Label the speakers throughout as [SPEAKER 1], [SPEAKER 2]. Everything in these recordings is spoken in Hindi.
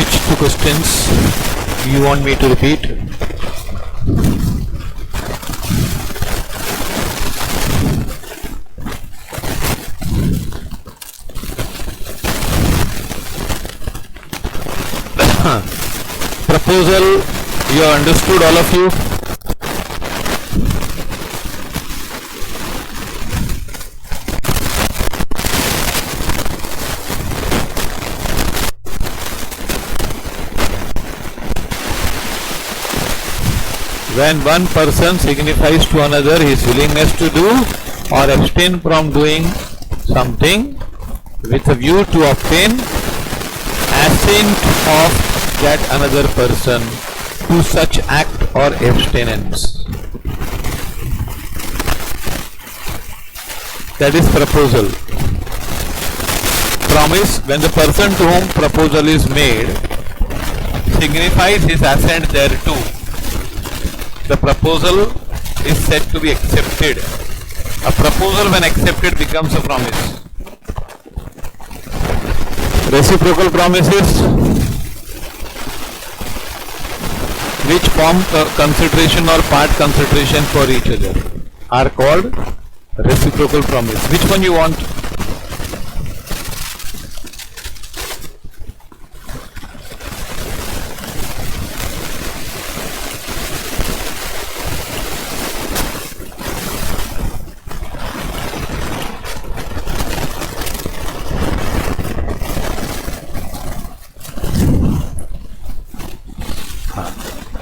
[SPEAKER 1] which two questions you want me to repeat? Proposal, you understood, all of you? When one person signifies to another his willingness to do or abstain from doing something with a view to obtain assent of that another person to such act or abstinence. That is proposal. Promise, when the person to whom proposal is made signifies his assent thereto, the proposal is said to be accepted. A proposal when accepted becomes a promise. Reciprocal promises which form consideration or part consideration for each other are called reciprocal promise. Which one you want?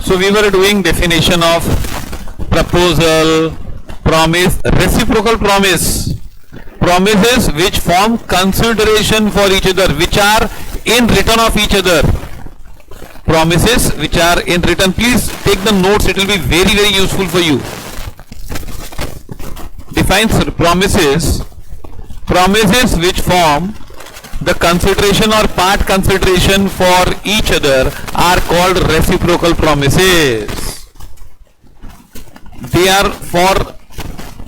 [SPEAKER 1] So we were doing definition of proposal, promise, reciprocal promise. Promises which form consideration for each other, which are in return of each other. Promises which are in return. Please take the notes, it will be very, very useful for you. Defines promises. Promises which form the consideration or part consideration for each other are called reciprocal promises. They are for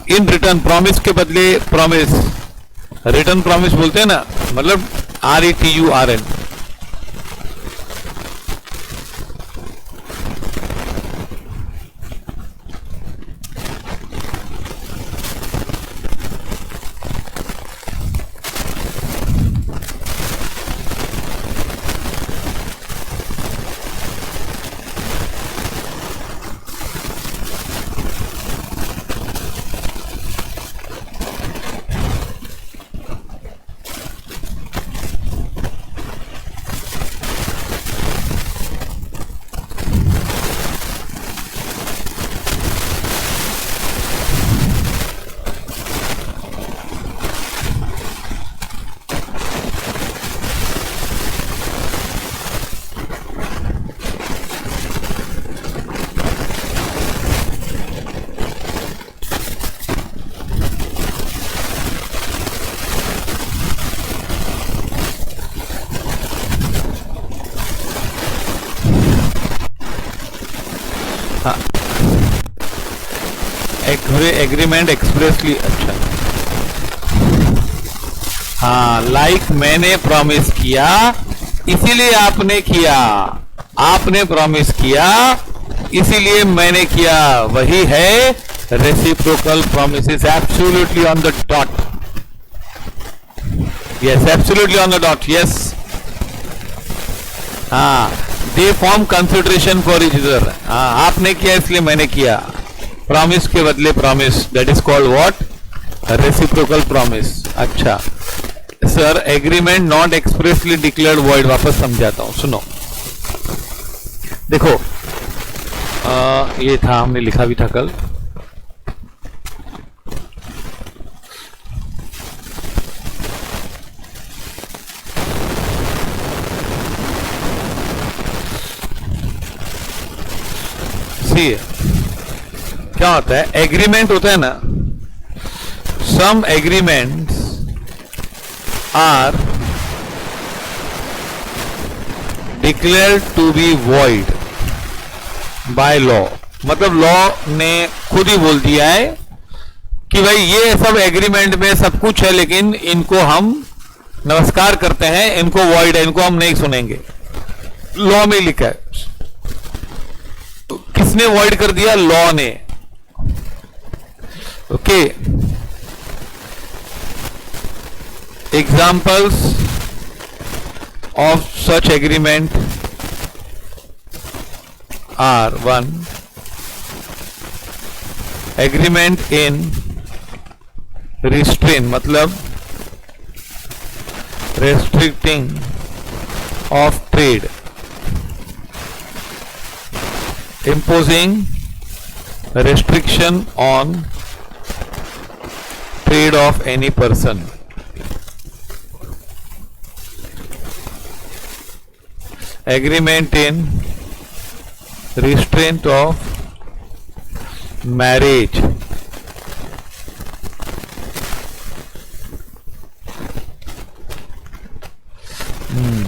[SPEAKER 1] in return. Promise के बदले promise, return promise बोलते हैं ना, मतलब RETURN. एग्रीमेंट एक्सप्रेसली, अच्छा हाँ, लाइक मैंने प्रॉमिस किया इसीलिए आपने किया, आपने प्रॉमिस किया इसीलिए मैंने किया, वही है reciprocal promises. Absolutely on the dot. Yes, absolutely on the dot. Yes, हाँ, they form consideration for each other. हाँ, आपने किया इसलिए मैंने किया, प्रॉमिस के बदले promise. That is called what? Reciprocal promise. अच्छा sir, agreement not expressly declared void. वापस समझाता हूं, सुनो. देखो ये था, हमने लिखा भी था कल. सी क्या होता है? एग्रीमेंट होता है ना, some agreements are declared to be void by law. मतलब लॉ ने खुद ही बोल दिया है कि भाई ये सब एग्रीमेंट में सब कुछ है, लेकिन इनको हम नमस्कार करते हैं, इनको वॉइड है, इनको हम नहीं सुनेंगे. लॉ में लिखा है। तो किसने वॉइड कर दिया? लॉ ने। Okay, examples of such agreement are: 1, agreement in restraint, मतलब restricting of trade, imposing restriction on trade of any person. Agreement in restraint of marriage,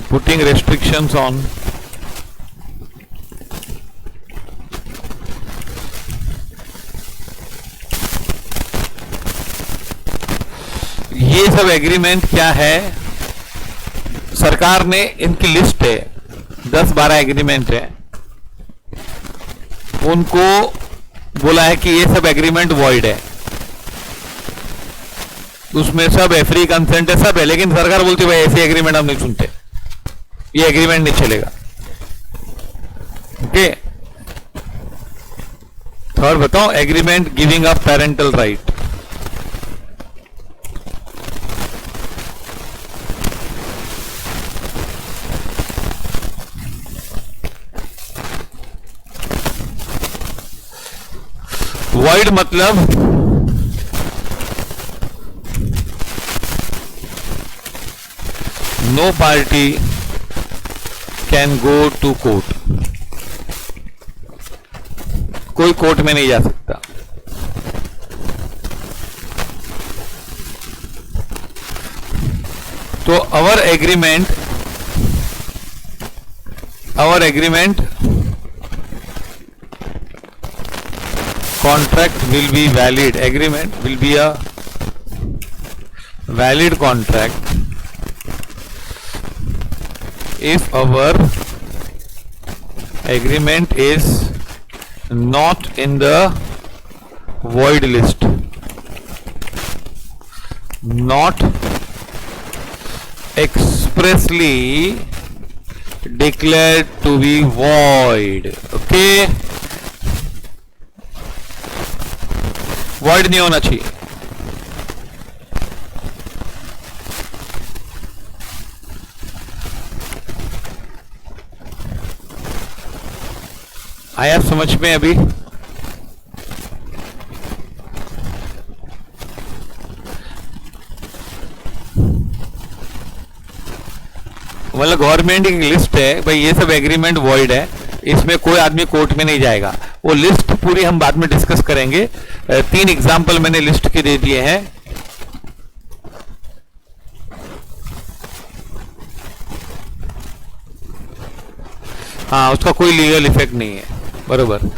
[SPEAKER 1] putting restrictions on ये सब एग्रीमेंट क्या है? सरकार ने, इनकी लिस्ट है, 10-12 एग्रीमेंट है, उनको बोला है कि ये सब एग्रीमेंट वॉइड है। उसमें सब फ्री कंसेंट है, सब है, लेकिन सरकार बोलती है भाई ऐसे एग्रीमेंट हम नहीं सुनते, ये एग्रीमेंट नहीं चलेगा। ओके, थर्ड बताओ, agreement giving up parental right. Void मतलब no party can go to court, कोई कोर्ट में नहीं जा सकता। तो our agreement contract will be valid. Agreement will be a valid contract if our agreement is not in the void list, not expressly declared to be void. Okay, void नहीं होना चाहिए। आया समझ में अभी? मतलब गवर्नमेंट की लिस्ट है भाई, ये सब एग्रीमेंट वॉइड है, इसमें कोई आदमी कोर्ट में नहीं जाएगा। वो लिस्ट पूरी हम बाद में डिस्कस करेंगे। 3 एग्जाम्पल मैंने लिस्ट के दे दिए हैं। हाँ, उसका कोई लीगल इफेक्ट नहीं है, बरोबर।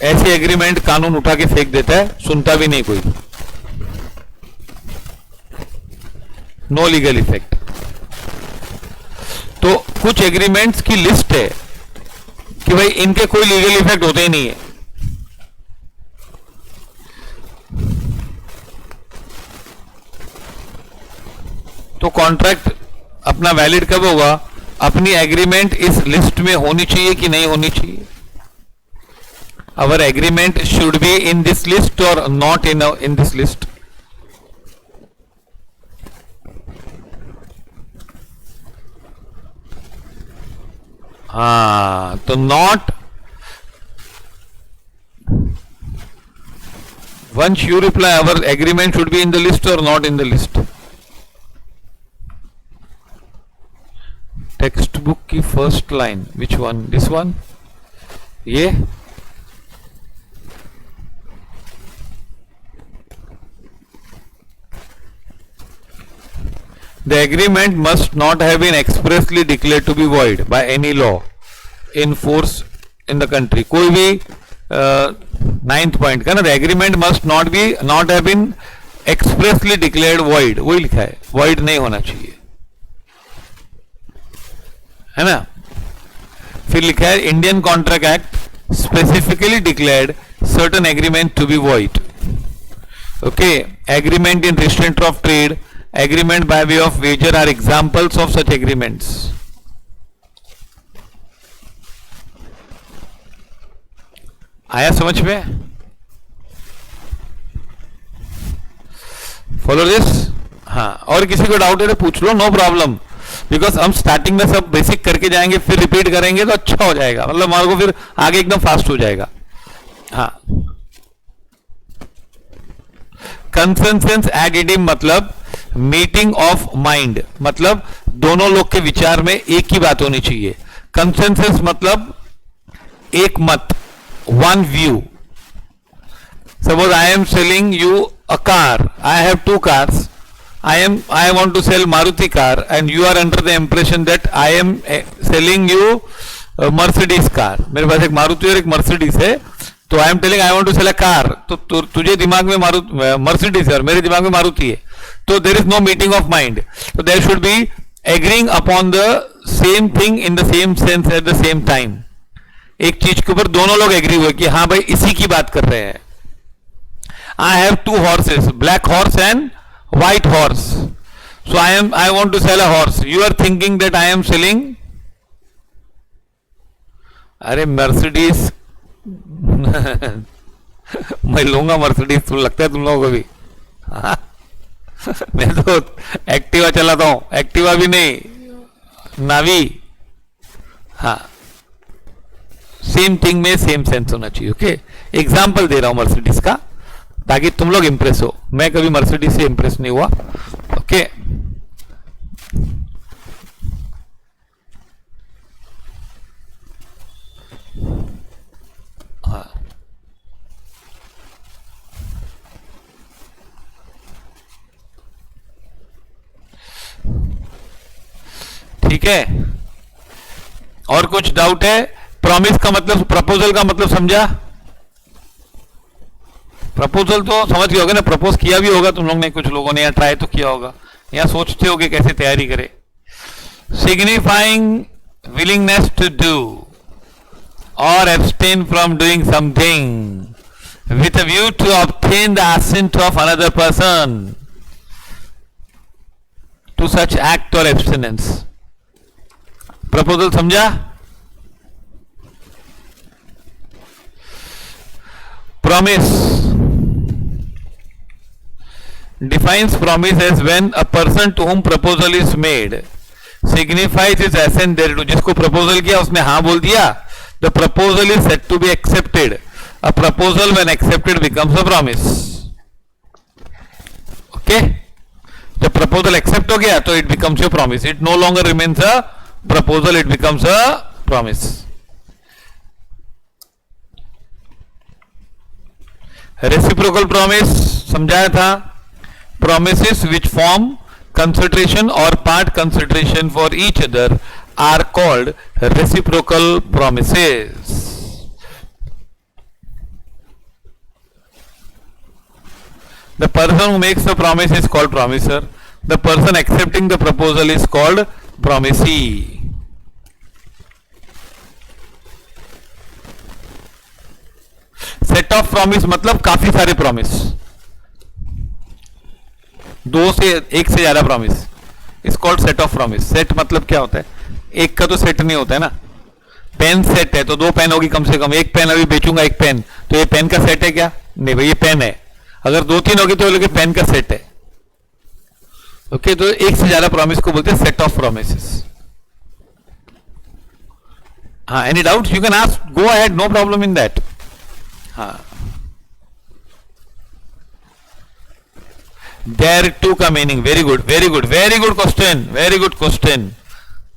[SPEAKER 1] ऐसे एग्रीमेंट कानून उठा के फेंक देता है, सुनता भी नहीं कोई, नो लीगल इफेक्ट। तो कुछ एग्रीमेंट्स की लिस्ट है कि भाई इनके कोई लीगल इफेक्ट होते ही नहीं है। तो कॉन्ट्रैक्ट अपना वैलिड कब होगा? अपनी एग्रीमेंट इस लिस्ट में होनी चाहिए कि नहीं होनी चाहिए? Our agreement should be in this list और नॉट इन दिस लिस्ट। हाँ, तो not, once you reply our agreement should be in the list or not in the list. Textbook की first line, which one? This one, ये The agreement must not have been expressly declared to be void by any law in force in the country. कोई भी 9th पॉइंट का ना, the agreement must not have been expressly declared void, वही लिखा है, void नहीं होना चाहिए। है ना। फिर लिखा है Indian contract act specifically declared certain agreement to be void. Okay, agreement in restraint of trade, agreement by way of wager are examples of such agreements. आया समझ में? Follow this. हाँ, और किसी को डाउट है तो पूछ लो, नो प्रॉब्लम. बिकॉज हम स्टार्टिंग में सब बेसिक करके जाएंगे, फिर रिपीट करेंगे तो अच्छा हो जाएगा, मतलब हमारे को फिर आगे एकदम फास्ट हो जाएगा. हाँ, कंसेंसस एडिटिव मतलब मीटिंग ऑफ माइंड, मतलब दोनों लोग के विचार में एक ही बात होनी चाहिए. कंसेंसस मतलब एक मत, one view. Suppose I am selling you a car. I have two cars. I want to sell Maruti car, and you are under the impression that I am selling you a Mercedes car. मेरे पास एक मारुति और एक Mercedes है, तो I am telling I want to sell a car. तो तुझे दिमाग में Mercedes है और मेरे दिमाग में मारुति है, तो there is no meeting of mind. So there should be agreeing upon the same thing in the same sense at the same time. एक चीज के ऊपर दोनों लोग एग्री हुए कि हाँ भाई इसी की बात कर रहे हैं. I have two horses, black horse and white horse. So I want to sell a horse. You are thinking that I am selling, अरे Mercedes. मैं लूंगा Mercedes, तुम लगता है तुम लोगों को भी? हाँ? मैं तो एक्टिवा चलाता हूं, एक्टिवा भी नहीं, नावी. हाँ, सेम थिंग में सेम सेंस होना चाहिए. ओके, एग्जाम्पल दे रहा हूं Mercedes का, ताकि तुम लोग इंप्रेस हो. मैं कभी मर्सिडीज से इंप्रेस नहीं हुआ. ओके, हाँ, ठीक है. और कुछ डाउट है? प्रॉमिस का मतलब, प्रपोजल का मतलब समझा? प्रपोजल तो समझ गए होगे ना, प्रपोज किया भी होगा तुम लोग ने, कुछ लोगों ने, या ट्राई तो किया होगा, या सोचते होगे कैसे तैयारी करे. Signifying willingness to do or abstain from doing something with a view to obtain the assent of another person to such act or abstinence. Proposal समझा? Promise defines promise as when a person to whom proposal is made signifies his assent thereto. जिसको proposal किया उसने हाँ बोल दिया, the proposal is said to be accepted. A proposal when accepted becomes a promise. Okay, जब proposal accept हो गया तो it becomes a promise. It no longer remains a proposal, it becomes a promise. Reciprocal promise समझाया था. promises which form consideration or part consideration for each other are called reciprocal promises. The person who makes the promise is called promiser. The person accepting the proposal is called promisee. Set of promise मतलब काफी सारे प्रॉमिस, दो से एक से ज्यादा promise is called set of promise. Set मतलब क्या होता है? एक का तो सेट नहीं होता है ना. पेन सेट है तो दो पेन होगी कम से कम. एक पेन अभी बेचूंगा एक पेन, तो ये पेन का सेट है क्या? नहीं भाई, ये पेन है. अगर दो तीन होगी तो लोग पेन का सेट है. ओके, तो एक से ज्यादा प्रॉमिस को बोलते हैं सेट ऑफ प्रॉमिसेस. हाँ, any doubt you can ask, go ahead, no problem in that. हाँ, देयर टू का मीनिंग, very good very good very good question, very good question.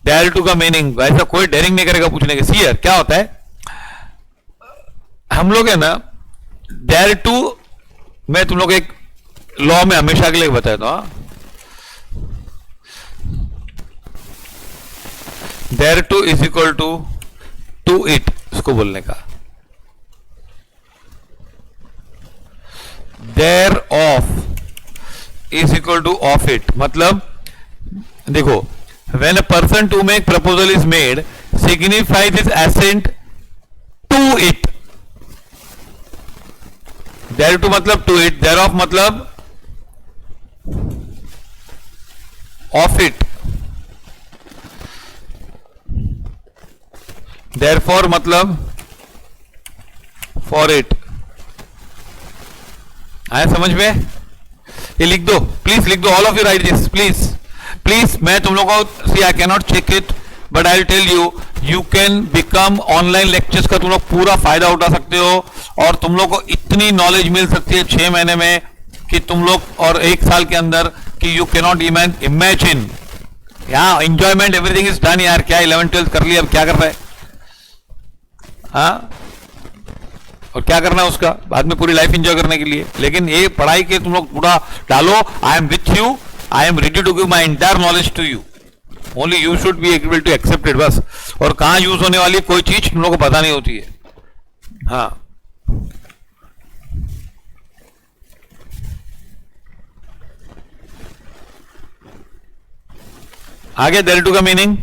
[SPEAKER 1] Thereto का मीनिंग, ऐसा कोई डेयरिंग नहीं करेगा पूछने के. सी क्या होता है, हम लोग है ना, देयर टू, मैं तुम लोग एक लॉ में हमेशा के लिए बताता हूं. Thereto is equal to it, इसको बोलने का. Thereof is equal to of it, मतलब देखो when a person to make proposal is made signifies his assent to it. Thereto मतलब to it, thereof मतलब of it, therefore मतलब for it. आया समझ में? ये लिख दो, प्लीज लिख दो, all of you write this please please. मैं तुम लोगों को, see I cannot check it but I will tell you, you can become online lectures का तुम लोग पूरा फायदा उठा सकते हो और तुम लोग को इतनी नॉलेज मिल सकती है 6 महीने में कि तुम लोग, और 1 साल के अंदर, कि यू कैनॉट इमेजिन. यहाँ एंजॉयमेंट एवरीथिंग इज डन यार. क्या 11th 12th कर लिया, अब क्या कर रहा है? हाँ, और क्या करना है उसका बाद में, पूरी लाइफ एंजॉय करने के लिए. लेकिन ये पढ़ाई के तुम लोग पूरा डालो. I am with you, I am ready to give my entire knowledge to you, only you should be able to accept it बस. और कहाँ यूज होने वाली कोई चीज तुम लोग को पता नहीं होती है. हाँ, आगे देयर का मीनिंग.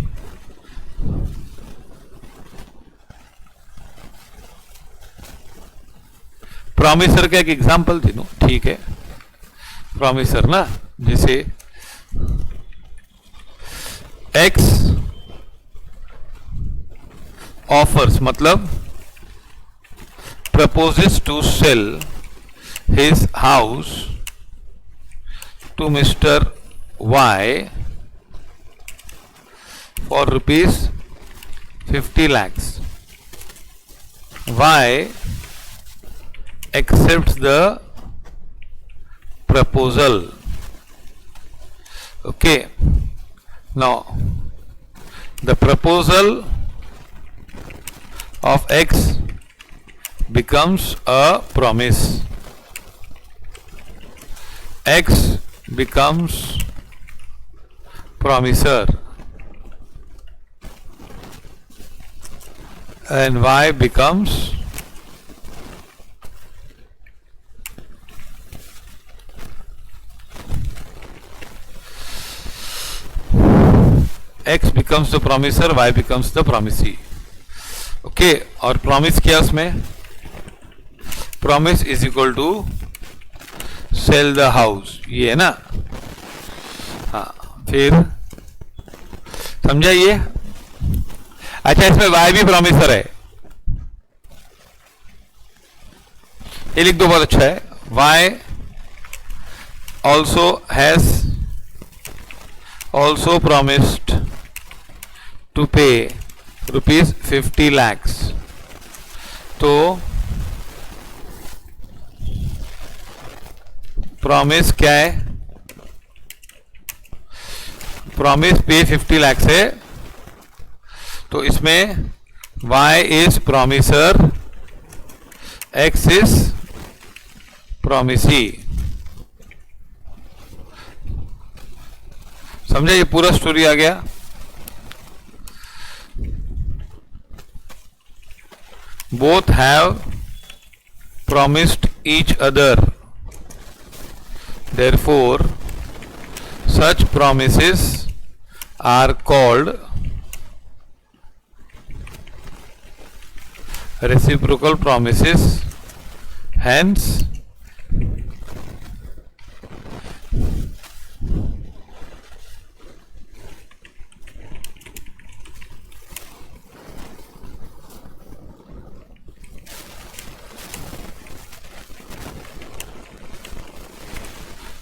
[SPEAKER 1] प्रॉमिसर का एक एग्जाम्पल दे दूं, ठीक है? प्रॉमिसर ना, जैसे एक्स ऑफर्स मतलब proposes to sell his house to mister Y for ₹50 lakhs. Y accepts the proposal. Okay, now the proposal of X becomes a promise. X becomes promiser and Y becomes X becomes the promiser, Y becomes the promisee. Okay, और प्रॉमिस क्या उसमें? Promise is equal to sell the house, ये है ना. हाँ, फिर समझा ये? अच्छा, इसमें Y भी प्रॉमिसर है, ये लिख दो, बहुत अच्छा है. Y also has also promised to pay ₹50 lakhs. तो प्रॉमिस क्या है? प्रॉमिस पे 50 lakhs है, तो इसमें Y is promiser, X is promisee. समझे? ये पूरा स्टोरी आ गया. Both have promised each other, therefore such promises are called reciprocal promises. Hence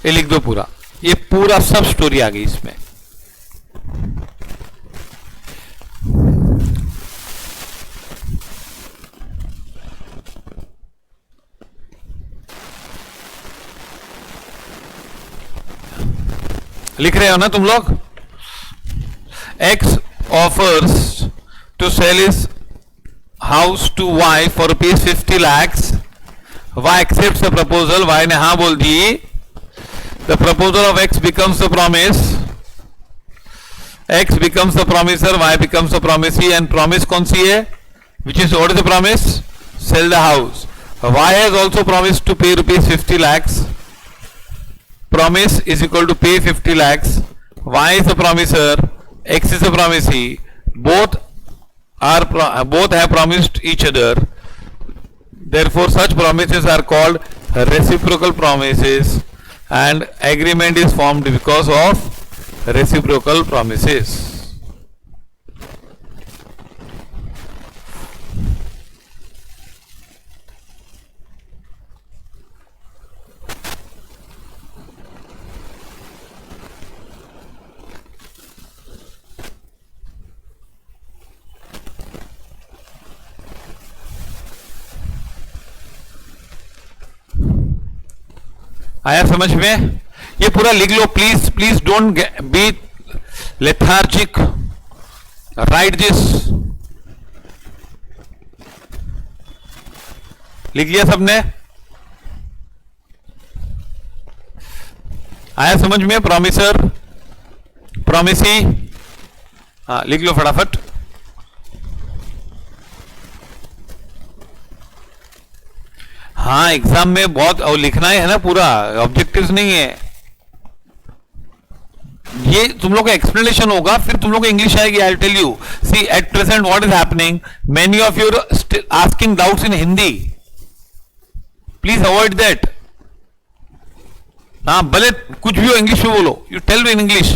[SPEAKER 1] ये लिख दो पूरा, ये पूरा सब स्टोरी आ गई इसमें. लिख रहे हो ना तुम लोग? X offers to sell his house to Y for ₹50 lakhs. Y accepts the proposal. Y ने हाँ बोल दी. The proposal of X becomes the promise. X becomes the promiser, Y becomes the promisee, and promise कौन सी है? Which is, what is the promise? Sell the house. Y has also promised to pay ₹50 lakhs. Promise is equal to pay 50 lakhs. Y is the promiser. X is a promisee, both have promised each other, therefore such promises are called reciprocal promises, and agreement is formed because of reciprocal promises. आया समझ में? ये पूरा लिख लो please, please don't be lethargic, write this. लिख लिया सबने? आया समझ में? प्रॉमिसर, प्रॉमिसी, हाँ लिख लो फटाफट. हाँ एग्जाम में बहुत और लिखना है ना, पूरा ऑब्जेक्टिव्स नहीं है ये. तुम लोग का एक्सप्लेनेशन होगा, फिर तुम लोग को इंग्लिश आएगी. I tell you, see at present what is happening, many of your asking doubts in Hindi. Please avoid that. हाँ भले कुछ भी हो इंग्लिश में बोलो, you tell in English.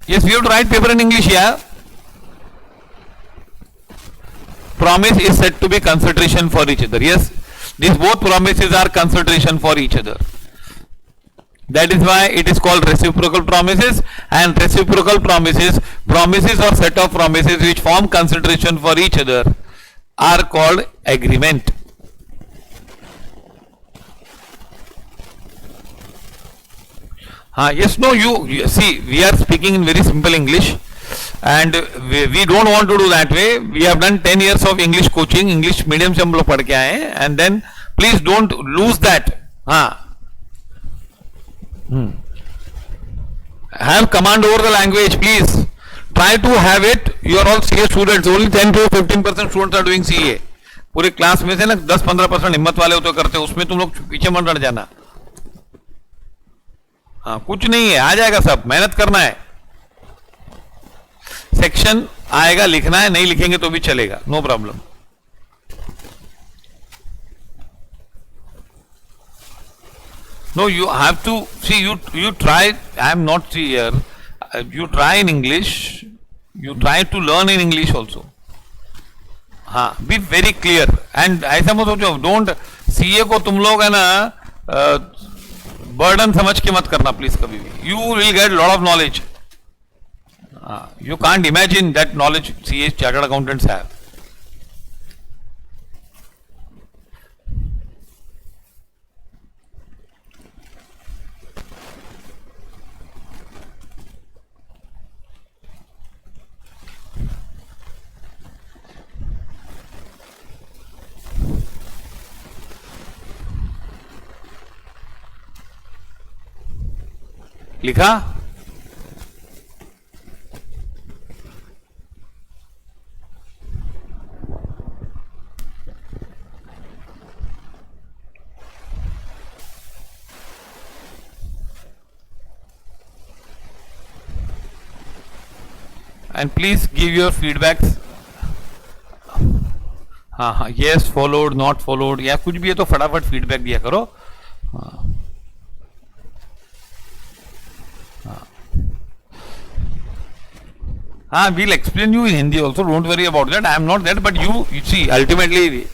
[SPEAKER 1] Yes we have to write paper in English. या promise is said to be consideration for each other. Yes, these both promises are consideration for each other. That is why it is called reciprocal promises. And reciprocal promises or set of promises which form consideration for each other are called agreement. Yes, no, you see, we are speaking in very simple English. And we don't want to do that way. We have done 10 years of English coaching, English medium से हम लोग पढ़ के आए हैं. And then please don't lose that. Have command over the language, please. Try to have it. You are all CA students. Only 10 to 15% students are doing CA. पूरे क्लास में से ना 10-15% हिम्मत वाले होते करते, उसमें तुम लोग पीछे मत रह जाना. हाँ कुछ नहीं है, आ जाएगा सब, मेहनत करना है. सेक्शन आएगा, लिखना है, नहीं लिखेंगे तो भी चलेगा, no problem. No you have to see, you try. I am not here. You try in English. You try to learn in English also. हाँ बी वेरी क्लियर. एंड ऐसा मत सोचो, डोंट सीए को तुम लोग है ना बर्डन समझ के मत करना प्लीज कभी भी. You will get lot of knowledge. You can't imagine that knowledge CA chartered accountants have. लिखा? And please give your feedbacks. हाँ yes followed, not followed, या कुछ भी है तो फटाफट फीडबैक दिया करो. We'll explain you in Hindi also, don't worry about that. I am not that, but you see ultimately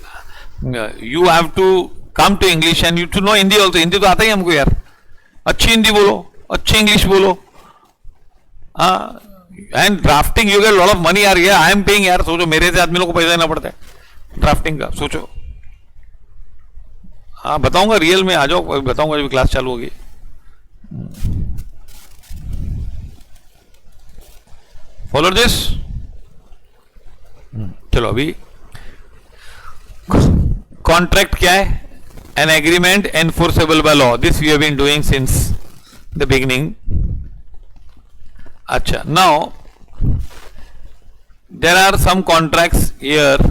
[SPEAKER 1] you have to come to English and you to know Hindi also. Hindi तो आता ही हमको यार. अच्छी हिंदी बोलो, अच्छी इंग्लिश बोलो. And drafting you get lot of money यार. ये आई एम पेइंग यार. सोचो मेरे से आदमी लोग को पैसा देना पड़ता है ड्राफ्टिंग का. सोचो. बताऊंगा रियल में, आ जाओ बताऊंगा जब क्लास चालू होगी. Follow this. चलो अभी कॉन्ट्रैक्ट क्या है? An agreement enforceable by law. This we have been doing since the beginning. अच्छा, now there are some contracts here.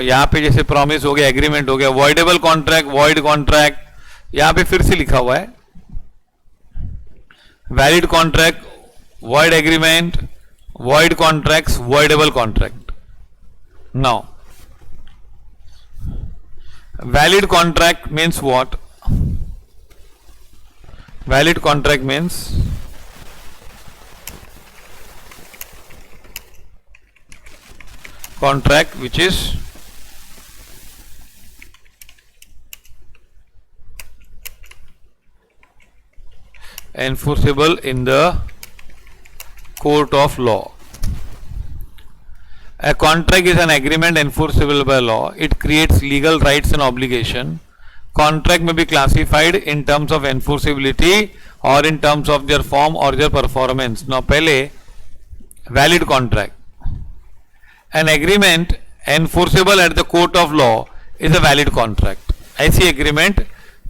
[SPEAKER 1] यहां पे जैसे प्रॉमिस हो गया, एग्रीमेंट हो गया, वॉइडेबल कॉन्ट्रैक्ट, वॉइड कॉन्ट्रैक्ट. यहां पे फिर से लिखा हुआ है valid contract, void agreement, void contracts, voidable contract. Now, valid contract means what? Valid contract means contract which is enforceable in the court of law. A contract is an agreement enforceable by law. It creates legal rights and obligation. Contract may be classified in terms of enforceability or in terms of their form or their performance. Now पहले valid contract. An agreement enforceable at the court of law is a valid contract. ऐसी agreement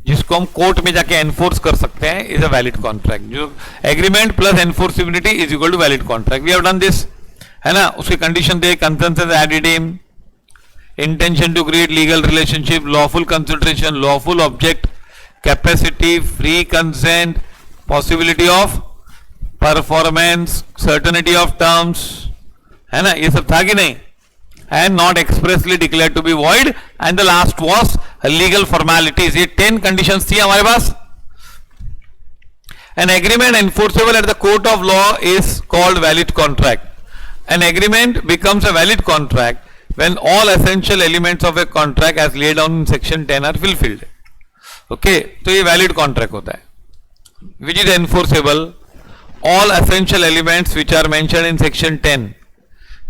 [SPEAKER 1] जिसको हम कोर्ट में जाके एनफोर्स कर सकते हैं इज अ वैलिड कॉन्ट्रैक्ट. जो agreement plus enforceability is equal to valid contract. We have done this, है ना. उसकी condition they, consensus ad idem, intention to create legal relationship, lawful consideration, lawful object, capacity, free consent, possibility of performance, certainty of terms, है ना. ये सब था कि नहीं. And not expressly declared to be void, and the last was legal formalities. ये 10 conditions थी हमारे पास. An agreement enforceable at the court of law is called valid contract. An agreement becomes a valid contract when all essential elements of a contract as laid down in section 10 are fulfilled. Okay, तो ये valid contract होता है. Which is enforceable? All essential elements which are mentioned in section 10.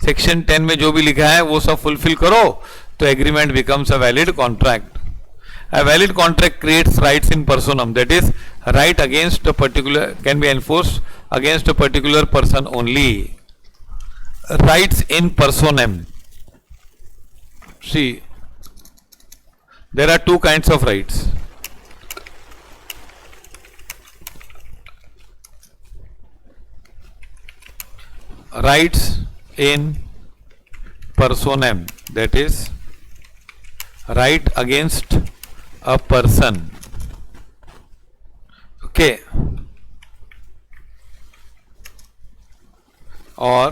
[SPEAKER 1] Section 10 में जो भी लिखा है वो सब फुलफिल करो तो agreement becomes a valid contract. A valid contract creates rights in personam, that is right against a particular, can be enforce against a particular person only. Rights in personam. See there are two kinds of rights. Rights in personam, that is right against a person. Okay, or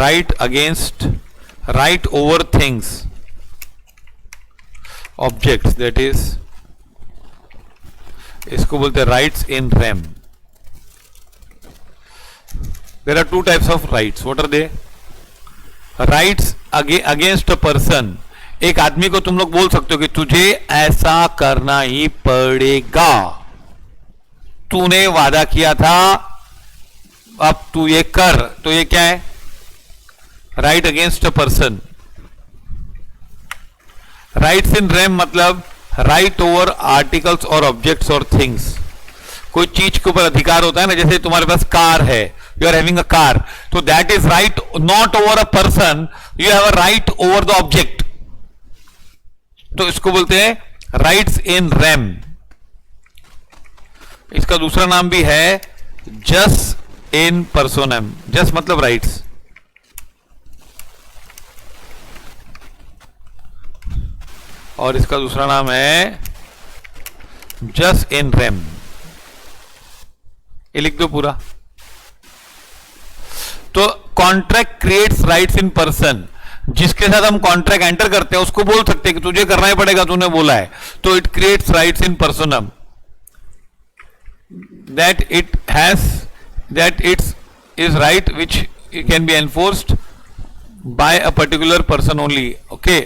[SPEAKER 1] right against, right over things, objects, that is इसको बोलते हैं rights in rem. There are two types of rights. What are they? Rights against a person. एक आदमी को तुम लोग बोल सकते हो कि तुझे ऐसा करना ही पड़ेगा, तूने वादा किया था, अब तू ये कर. तो ये क्या है? Right against a person. Rights in rem मतलब राइट ओवर आर्टिकल्स और ऑब्जेक्ट्स और थिंग्स. कोई चीज के ऊपर अधिकार होता है ना, जैसे तुम्हारे पास कार है, you are having a car, so that is right not over a person, you have a right over the object. तो इसको बोलते हैं राइट्स इन रेम. इसका दूसरा नाम भी है जस इन पर्सोनम. जस मतलब राइट्स, और इसका दूसरा नाम है जस इन रेम. ये लिख दो पूरा. तो contract creates rights in person. जिसके साथ हम कॉन्ट्रैक्ट एंटर करते हैं उसको बोल सकते हैं कि तुझे करना ही पड़ेगा, तूने बोला है. तो it creates rights in personam, that it has, that its is right which can be enforced by a particular person only. Okay,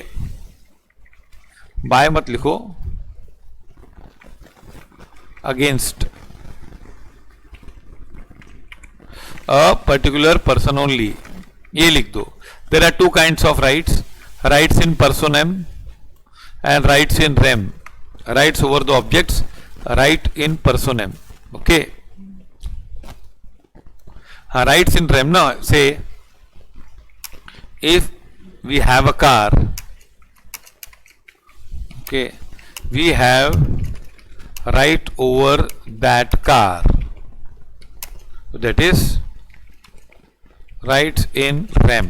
[SPEAKER 1] by मत लिखो, against a particular person only. ये लिख दो. There are two kinds of rights, rights in personam and rights in rem. Rights over the objects, right in personam. Okay. Rights in rem. Now say if we have a car, okay, we have right over that car. That is rights in rem.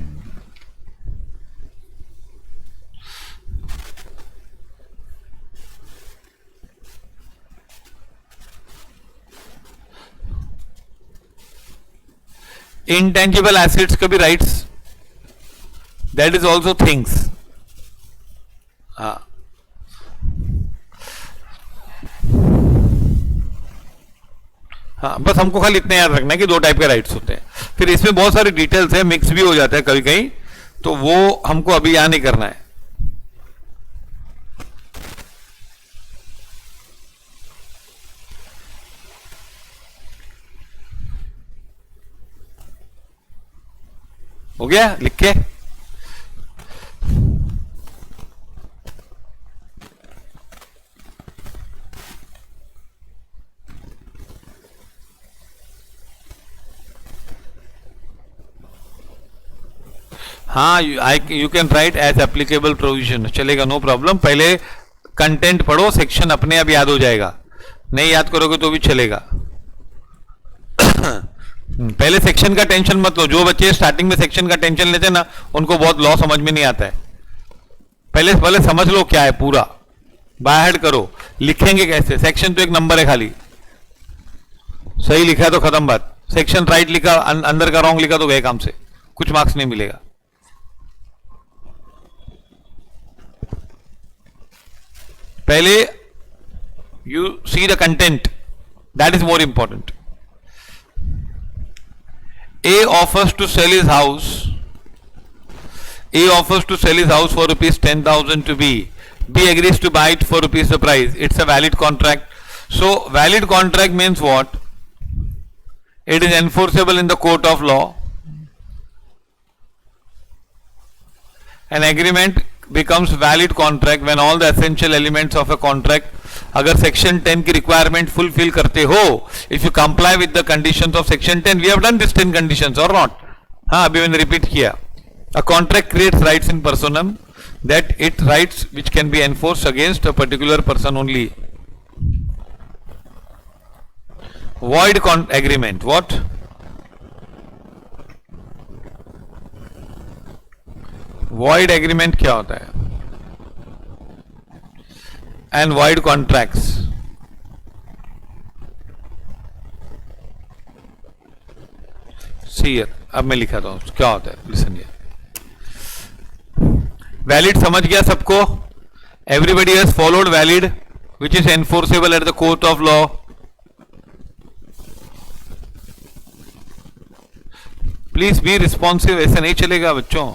[SPEAKER 1] Intangible assets का भी rights, that is also things. हाँ, हाँ, बस हमको खाली इतना याद रखना है कि दो टाइप के राइट्स होते हैं. फिर इसमें बहुत सारे डिटेल्स है, मिक्स भी हो जाता है कभी कहीं, तो वो हमको अभी यहां नहीं करना है. हो गया लिख के. हाँ, you can write as applicable provision, चलेगा, नो प्रॉब्लम. पहले कंटेंट पढ़ो, सेक्शन अपने आप याद हो जाएगा. नहीं याद करोगे तो भी चलेगा. पहले सेक्शन का टेंशन मत लो. जो बच्चे स्टार्टिंग में सेक्शन का टेंशन लेते हैं ना, उनको बहुत लॉ समझ में नहीं आता है. पहले समझ लो क्या है पूरा, बाय हेड करो. लिखेंगे कैसे? सेक्शन तो एक नंबर है खाली, सही लिखा है तो खत्म बात. सेक्शन राइट लिखा, अंदर का रॉन्ग लिखा तो गए काम से, कुछ मार्क्स नहीं मिलेगा. पहले you see the content, that is more important. A offers to sell his house. A offers to sell his house for rupees 10,000 to B. B agrees to buy it for rupees the price. It's a valid contract. So valid contract means what? It is enforceable in the court of law. An agreement becomes valid contract when all the essential elements of a contract, अगर सेक्शन 10 की रिक्वायरमेंट फुलफिल करते हो, if you comply with the conditions of section 10, we have done this 10 conditions और नॉट. हाँ, अभी मैंने रिपीट किया. A contract creates rights in personam that it rights which can be enforced against a particular person only. Void agreement, what? Void agreement क्या होता है? And void contracts. See here, अब मैं लिखा हूं क्या होता है. Listen here. वैलिड समझ गया सबको? Everybody has followed valid which is enforceable at the court of law. Please be responsive. ऐसे नहीं चलेगा बच्चों.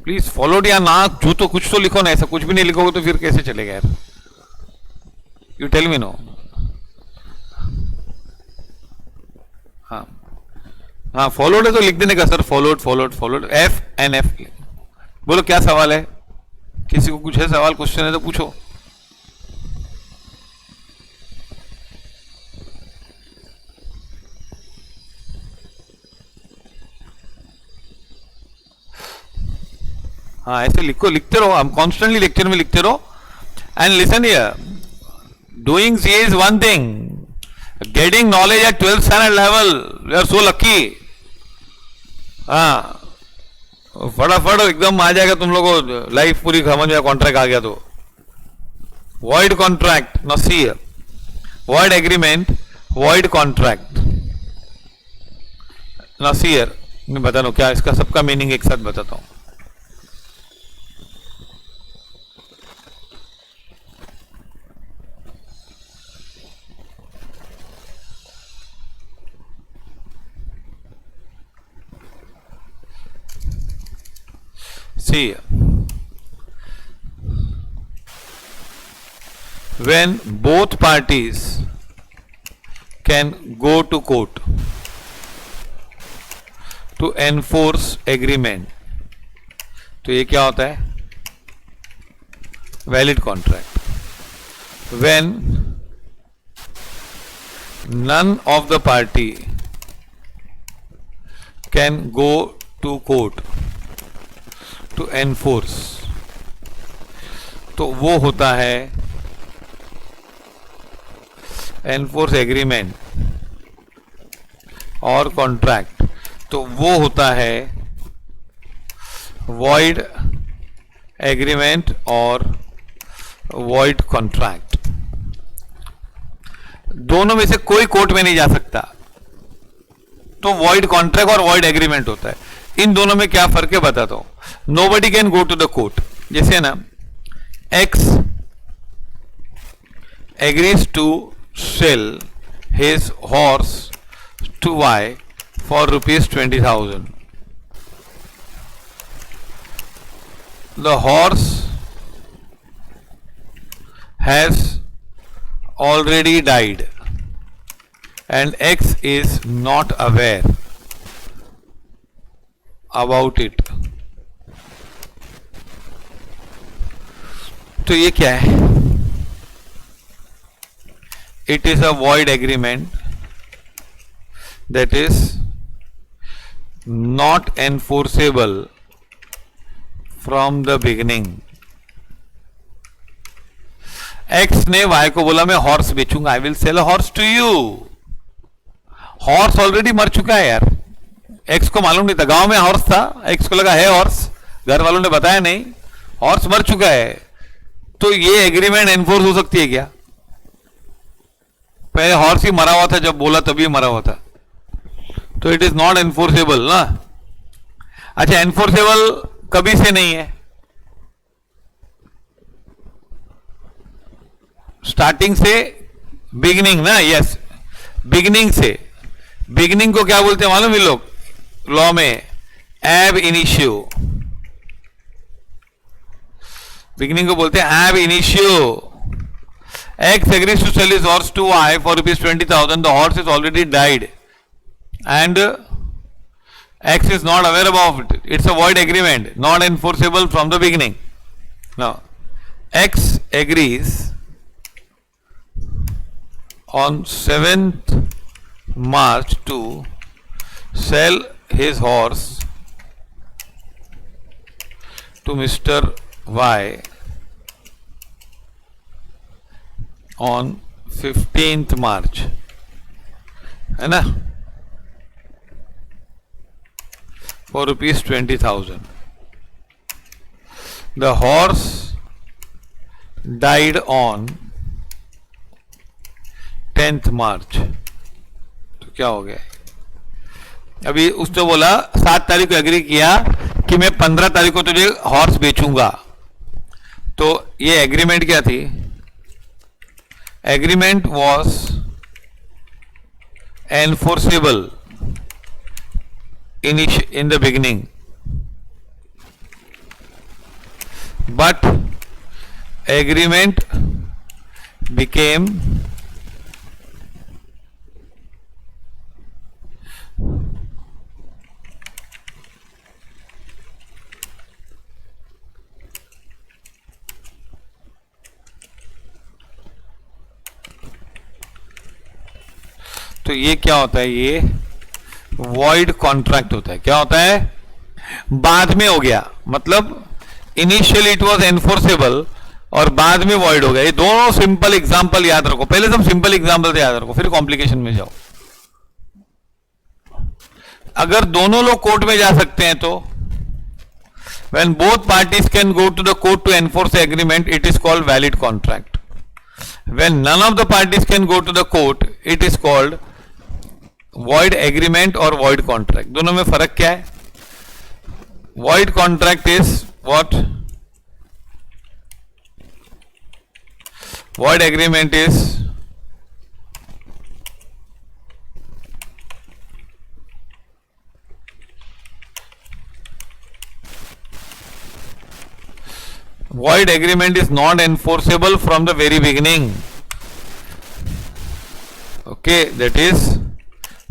[SPEAKER 1] प्लीज फॉलोड या ना, जो तो कुछ तो लिखो ना. ऐसा कुछ भी नहीं लिखोगे तो फिर कैसे चलेगा यार? You tell me no. हाँ, हाँ, फॉलोड है तो लिख देने का sir. Followed followed followed, FNF. बोलो क्या सवाल है? किसी को कुछ है सवाल, क्वेश्चन है तो पूछो. हाँ, ऐसे लिखो, लिखते रहो. हम कॉन्स्टेंटली लेक्चर में लिखते रहो. And listen here, doing see is one thing, getting knowledge at 12th standard level, we are so lucky. हाँ, फटाफट एकदम आ जाएगा तुम लोगों को लाइफ पूरी समझ में. कॉन्ट्रैक्ट आ गया तो वॉइड कॉन्ट्रैक्ट, न सी वॉइड एग्रीमेंट, वॉइड कॉन्ट्रैक्ट, न सी हियर. मैं बता दो क्या इसका सबका मीनिंग एक साथ बताता हूं. See, when both parties can go to court to enforce agreement, तो ये क्या होता है? Valid contract. When none of the party can go to court to enforce, तो वो होता है एनफोर्स एग्रीमेंट और कॉन्ट्रैक्ट. तो वो होता है वॉइड एग्रीमेंट और वॉइड कॉन्ट्रैक्ट. दोनों में से कोई कोर्ट में नहीं जा सकता, तो वॉइड कॉन्ट्रैक्ट और वॉइड एग्रीमेंट होता है। इन दोनों में क्या फर्क है बताता हूं। Nobody can go to the court, जैसे ना X agrees to sell his horse to Y for ₹20,000. The horse has already died and X is not aware about it. तो ये क्या है? It is a void agreement that is not enforceable from the beginning. X ने Y को बोला मैं हॉर्स बेचूंगा, I will sell a horse to you. Horse already मर चुका है यार, X को मालूम नहीं था, गांव में हॉर्स था, X को लगा है हॉर्स, घर वालों ने बताया नहीं, हॉर्स मर चुका है. तो ये एग्रीमेंट एनफोर्स हो सकती है क्या? पहले हॉर्स ही मरा हुआ था, जब बोला तभी मरा हुआ था, तो इट इज नॉट एनफोर्सेबल ना. अच्छा, एनफोर्सेबल कभी से नहीं है, स्टार्टिंग से, बिगिनिंग ना. यस, बिगिनिंग से. बिगिनिंग को क्या बोलते हैं मालूम ये लोग लॉ में? एब इनिशियो. बिगिनिंग को बोलते हैं एब initio. X agrees to sell his horse to Y for ₹20,000. The horse is already died and X is not aware about it. It's a void agreement, not enforceable from the beginning. Now, X agrees on 7th March to sell his horse to Mr. Y on 15th March, है ना, for ₹20,000. The horse died on 10th March. तो क्या हो गया? अभी उसने बोला 7 तारीख को एग्री किया कि मैं 15 तारीख को तुझे हॉर्स बेचूंगा. तो ये एग्रीमेंट क्या थी? Agreement was enforceable in the beginning, but agreement became तो ये क्या होता है? ये वॉइड कॉन्ट्रैक्ट होता है. क्या होता है? बाद में हो गया, मतलब इनिशियली इट वाज एनफोर्सेबल और बाद में वॉइड हो गया. ये दोनों सिंपल एग्जांपल याद रखो. पहले सब सिंपल एग्जांपल से याद रखो, फिर कॉम्प्लिकेशन में जाओ. अगर दोनों लोग कोर्ट में जा सकते हैं तो when both parties can go to the court to enforce agreement, it is called valid contract. When none of the parties can go to the court, it is called void agreement or void contract. दोनों में फर्क क्या है? Void contract is what? Void agreement is void agreement is not enforceable from the very beginning. Okay, that is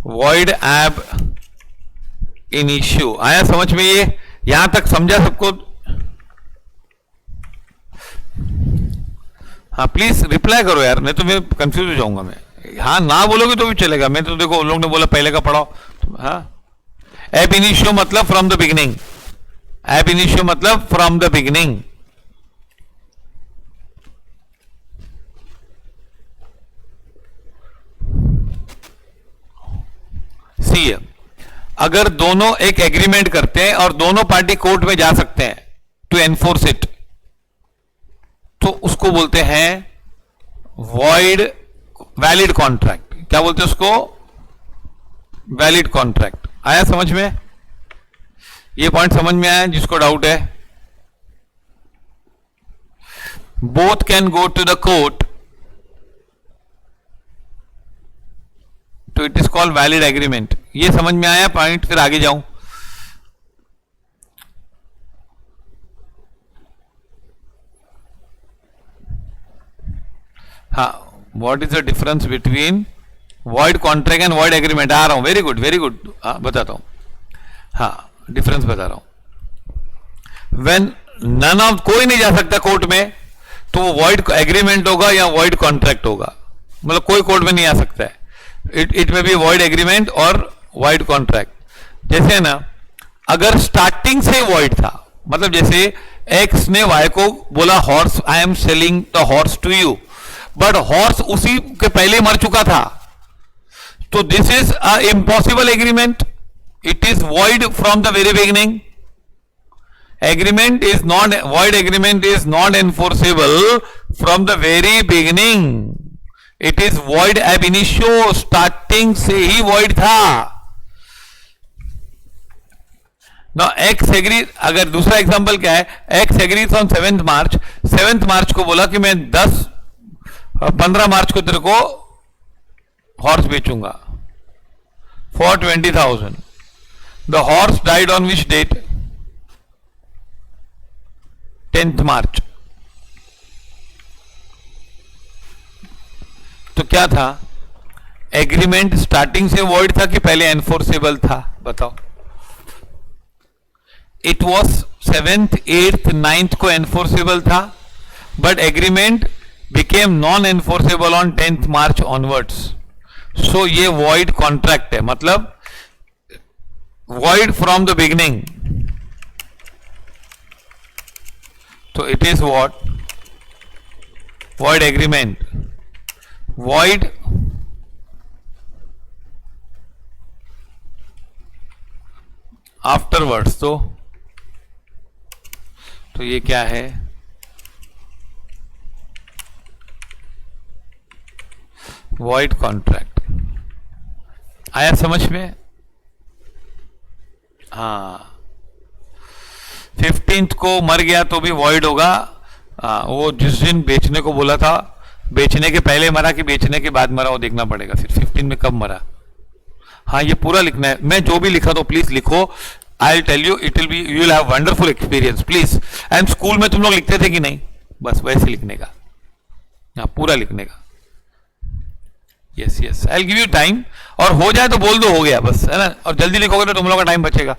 [SPEAKER 1] void ab initio. आया समझ में? ये यहां तक समझा सबको? हाँ, प्लीज रिप्लाई करो यार, नहीं तो मैं कंफ्यूज हो जाऊंगा. मैं हाँ ना बोलोगे तो भी चलेगा. मैं तो देखो, लोग ने बोला पहले का पढ़ाओ. हाँ, ab initio मतलब from the beginning. ab initio मतलब फ्रॉम द बिगिनिंग. अगर दोनों एक एग्रीमेंट करते हैं और दोनों पार्टी कोर्ट में जा सकते हैं टू एनफोर्स इट, तो उसको बोलते हैं वॉइड वैलिड कॉन्ट्रैक्ट, क्या बोलते हैं उसको, वैलिड कॉन्ट्रैक्ट। आया समझ में, ये पॉइंट समझ में आया जिसको डाउट है? Both can go to the court, तो it is called valid agreement. ये समझ में आया पॉइंट? फिर आगे जाऊं। हाँ, what is the difference between void contract and void agreement? आ रहा हूं, वेरी गुड वेरी गुड, बताता हूं। हाँ, डिफरेंस बता रहा हूं। वेन नन ऑफ, कोई नहीं जा सकता कोर्ट में, तो वो वॉइड एग्रीमेंट होगा या वॉइड कॉन्ट्रैक्ट होगा, मतलब कोई कोर्ट में नहीं आ सकता है। इट में बी वॉइड एग्रीमेंट और वॉइड कॉन्ट्रैक्ट। जैसे ना, अगर स्टार्टिंग से वॉइड था, मतलब जैसे एक्स ने वाई को बोला horse, I am selling the horse to you, but horse उसी के पहले मर चुका था, तो this is a impossible agreement, it is void from the very beginning. Agreement is not, void agreement is not enforceable from the very beginning. It is void ab initio, starting से ही void था। Now X agree, अगर दूसरा एग्जांपल क्या है, X agrees on 7th March, 7th March को बोला कि मैं 15 मार्च को तेरे को हॉर्स बेचूंगा for 20,000. The horse died on which date? 10th March. तो क्या था, एग्रीमेंट स्टार्टिंग से वॉइड था कि पहले एनफोर्सेबल था? बताओ। It was 7th, 8th, 9th को एनफोर्सेबल था, but agreement became non enforceable on 10th March onwards. So ये वॉइड कॉन्ट्रैक्ट है, मतलब वॉइड फ्रॉम द बिगिनिंग। तो it is what, void agreement. Void afterwards, तो ये क्या है, वॉइड कॉन्ट्रैक्ट। आया समझ में? हाँ, 15th को मर गया तो भी वॉइड होगा। वो जिस दिन बेचने को बोला था, बेचने के पहले मरा कि बेचने के बाद मरा, वो देखना पड़ेगा। फिर 15 में कब मरा? हाँ, ये पूरा लिखना है। मैं जो भी लिखा तो प्लीज लिखो, I will tell you, it will be, you will have wonderful experience please. And school में तुम लोग लिखते थे कि नहीं? बस वैसे लिखने का, हाँ पूरा लिखने का। Yes yes, I will give you time, और हो जाए तो बोल दो हो गया बस, है ना। और जल्दी लिखोगे तो तुम लोग का टाइम बचेगा।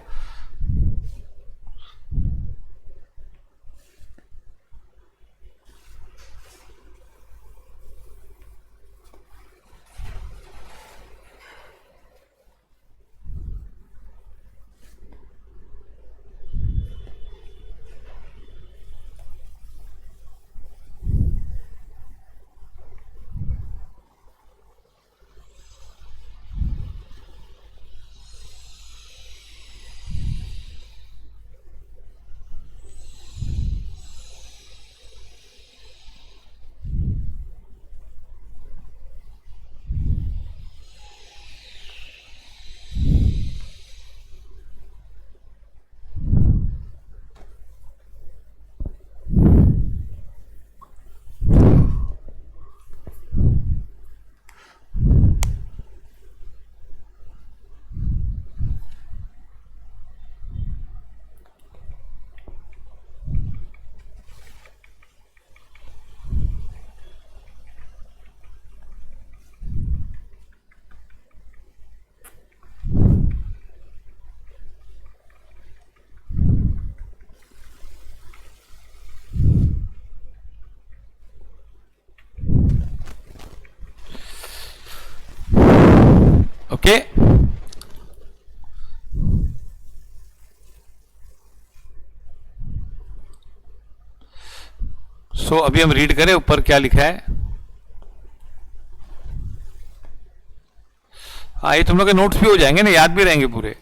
[SPEAKER 1] ओके, सो अभी हम रीड करें ऊपर क्या लिखा है। हाँ, ये तुम लोग के नोट्स भी हो जाएंगे ना, याद भी रहेंगे पूरे।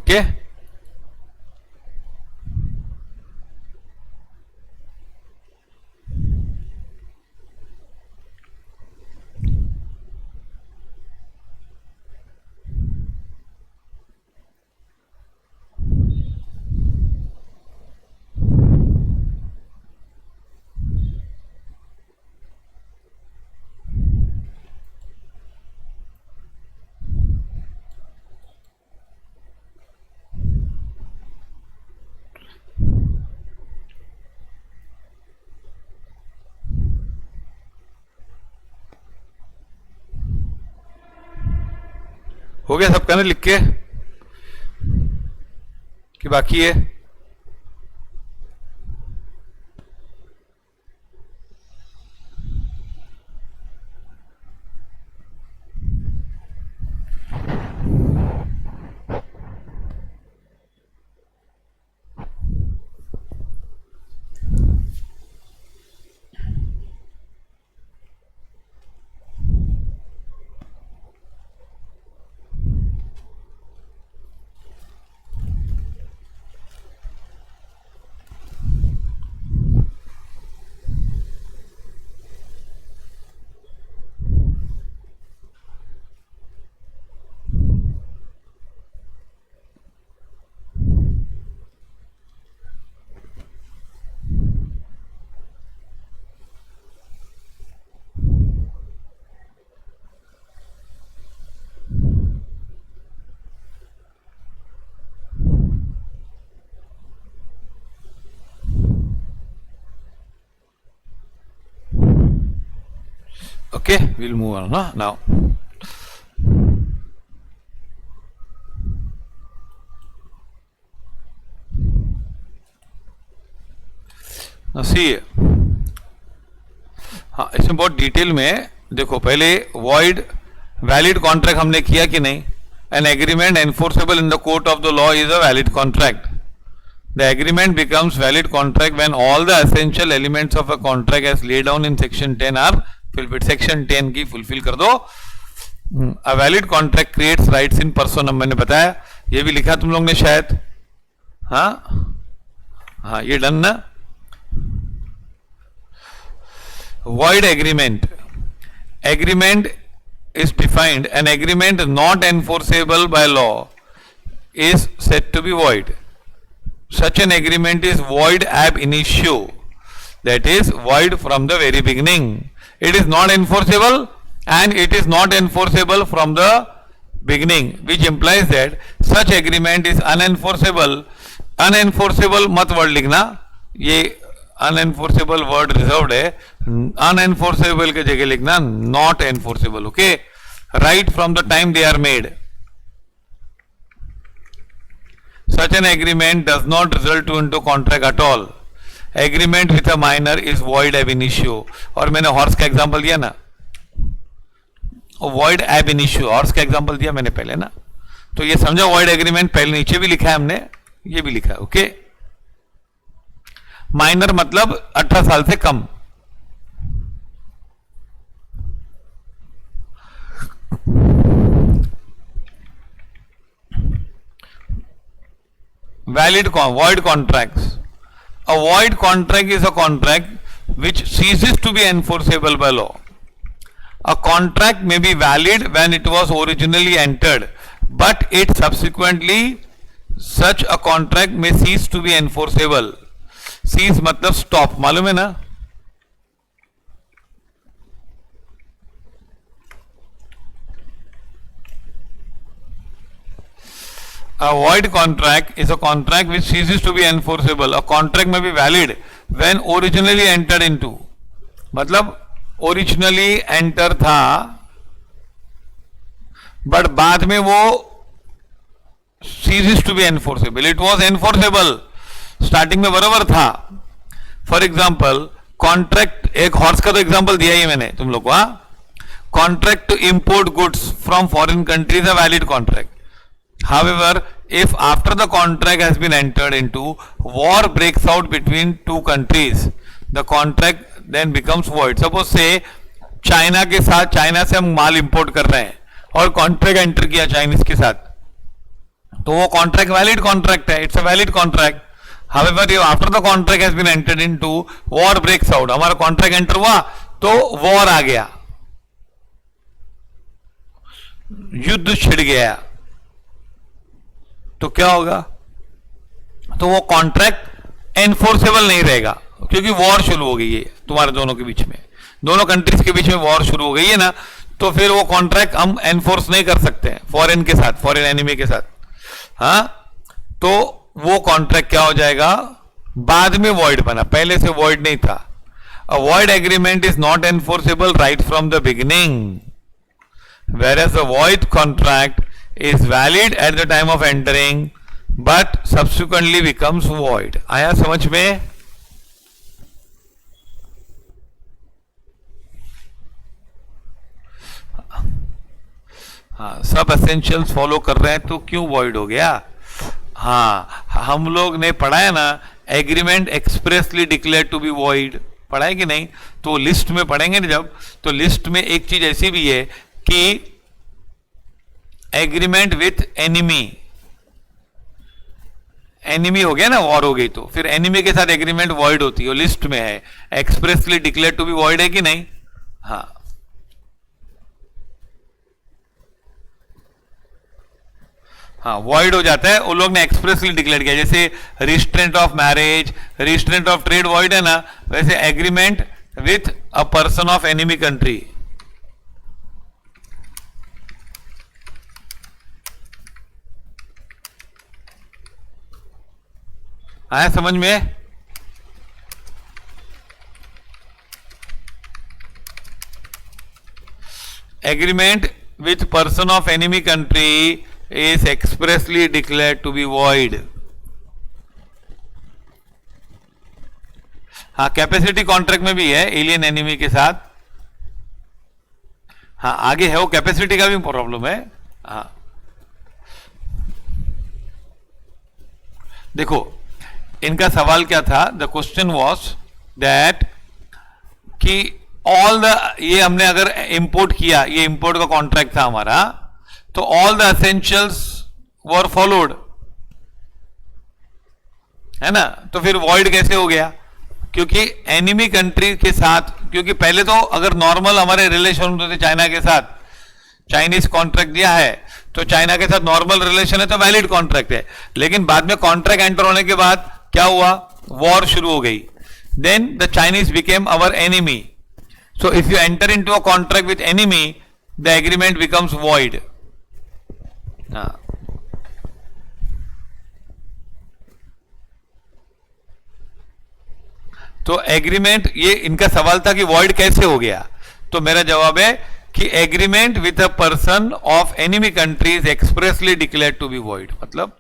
[SPEAKER 1] ओके हो गया सबका ना लिख के कि बाकी है? Okay, we'll move on now. Now see, हाँ इसमें बहुत डिटेल में देखो, पहले वॉइड वैलिड कॉन्ट्रैक्ट हमने किया कि नहीं? N agreement enforceable in the court of the law is a valid contract. The agreement becomes valid contract when all the essential elements of a contract as laid down in section 10 are fulfilled. section 10 की fulfill कर दो. A valid contract creates rights in personam, मैंने बताया, ये भी लिखा तुम लोग ने शायद. हाँ ये डन ना. Void agreement. Agreement is defined. An agreement not enforceable by law is said to be void. Such an agreement is void ab initio, that is void from the very beginning. It is not enforceable and it is not enforceable from the beginning, which implies that such agreement is unenforceable. Unenforceable मत word लिखना, ये unenforceable word reserved है. Unenforceable के जगह लिखना not enforceable. Okay, right from the time they are made. Such an agreement does not result into contract at all. Agreement with a minor is void ab initio. और मैंने हॉर्स का एग्जांपल दिया ना, void ab initio, हॉर्स का एग्जांपल दिया मैंने पहले ना, तो ये समझा void एग्रीमेंट पहले नीचे भी लिखा है हमने, ये भी लिखा है. ओके, माइनर मतलब 18 साल से कम. void contracts. A void contract is a contract which ceases to be enforceable by law. A contract may be valid when it was originally entered, but it subsequently, such a contract may cease to be enforceable. Cease मतलब stop, मालूम है ना? A void contract is a contract which ceases to be enforceable. A contract may be valid when originally entered into. मतलब originally enter था, but बाद में वो ceases to be enforceable. It was enforceable. Starting में बराबर था. फॉर एग्जाम्पल कॉन्ट्रैक्ट, एक हॉर्स का तो एग्जाम्पल दिया ही मैंने तुम लोग को. Contract to import goods from foreign countries a valid contract. However, if after the contract has been entered into, war breaks out between two countries, the contract then becomes void. Suppose say China के साथ, चाइना से हम माल इंपोर्ट कर रहे हैं और कॉन्ट्रैक्ट एंटर किया चाइनीज के साथ, तो वो कॉन्ट्रैक्ट वैलिड कॉन्ट्रैक्ट है, it's a valid contract. However, after the contract has been entered into, war breaks out. हमारा कॉन्ट्रैक्ट एंटर हुआ तो वॉर आ गया, युद्ध छिड़ गया, तो क्या होगा? तो वो कॉन्ट्रैक्ट एनफोर्सेबल नहीं रहेगा, क्योंकि वॉर शुरू हो गई है तुम्हारे दोनों के बीच में, दोनों कंट्रीज के बीच में वॉर शुरू हो गई है ना, तो फिर वो कॉन्ट्रैक्ट हम एनफोर्स नहीं कर सकते हैं फॉरेन के साथ, फॉरेन एनिमी के साथ. हाँ, तो वो कॉन्ट्रैक्ट क्या हो जाएगा? बाद में वॉइड बना, पहले से वॉइड नहीं था. अ void agreement is not enforceable right from the beginning, whereas a void contract is valid at the time of entering but subsequently becomes void. आया समझ में? हाँ, सब एसेंशियल्स फॉलो कर रहे हैं तो क्यों वॉइड हो गया? हाँ, हम लोग ने पढ़ा है ना, agreement expressly declare to be void, पढ़ा है कि नहीं? तो लिस्ट में पढ़ेंगे ना जब, तो लिस्ट में एक चीज ऐसी भी है कि एग्रीमेंट विथ एनिमी, एनिमी हो गया ना, वॉर हो गई, तो फिर एनिमी के साथ एग्रीमेंट वॉइड होती है, लिस्ट में है, expressly declare to be void है कि नहीं? हाँ, हाँ वॉइड हो जाता है, उन लोग ने एक्सप्रेसली डिक्लेयर किया, जैसे restraint of marriage, restraint of trade void है ना, वैसे agreement with a person of enemy country. आया समझ में? Agreement with person of enemy country is expressly declared to be void. हाँ, कैपेसिटी कॉन्ट्रैक्ट में भी है एलियन एनिमी के साथ. हाँ, आगे है वो कैपेसिटी का भी प्रॉब्लम है. हाँ, देखो इनका सवाल क्या था? द क्वेश्चन वॉज दैट कि ऑल द, ये हमने अगर इंपोर्ट किया, ये इंपोर्ट का कॉन्ट्रैक्ट था हमारा, तो all the essentials were followed, है ना, तो फिर वॉइड कैसे हो गया? क्योंकि एनिमी कंट्री के साथ, क्योंकि पहले तो अगर नॉर्मल हमारे रिलेशन होते थे चाइना के साथ, चाइनीज कॉन्ट्रैक्ट दिया है तो चाइना के साथ नॉर्मल रिलेशन है तो वैलिड कॉन्ट्रैक्ट है, लेकिन बाद में कॉन्ट्रैक्ट एंटर होने के बाद क्या हुआ? वॉर शुरू हो गई. Then the Chinese became our enemy. So if you enter into a contract with enemy, the agreement becomes void. हाँ, तो एग्रीमेंट, ये इनका सवाल था कि वॉइड कैसे हो गया, तो मेरा जवाब है कि agreement with a person of enemy country is expressly declare to be void. मतलब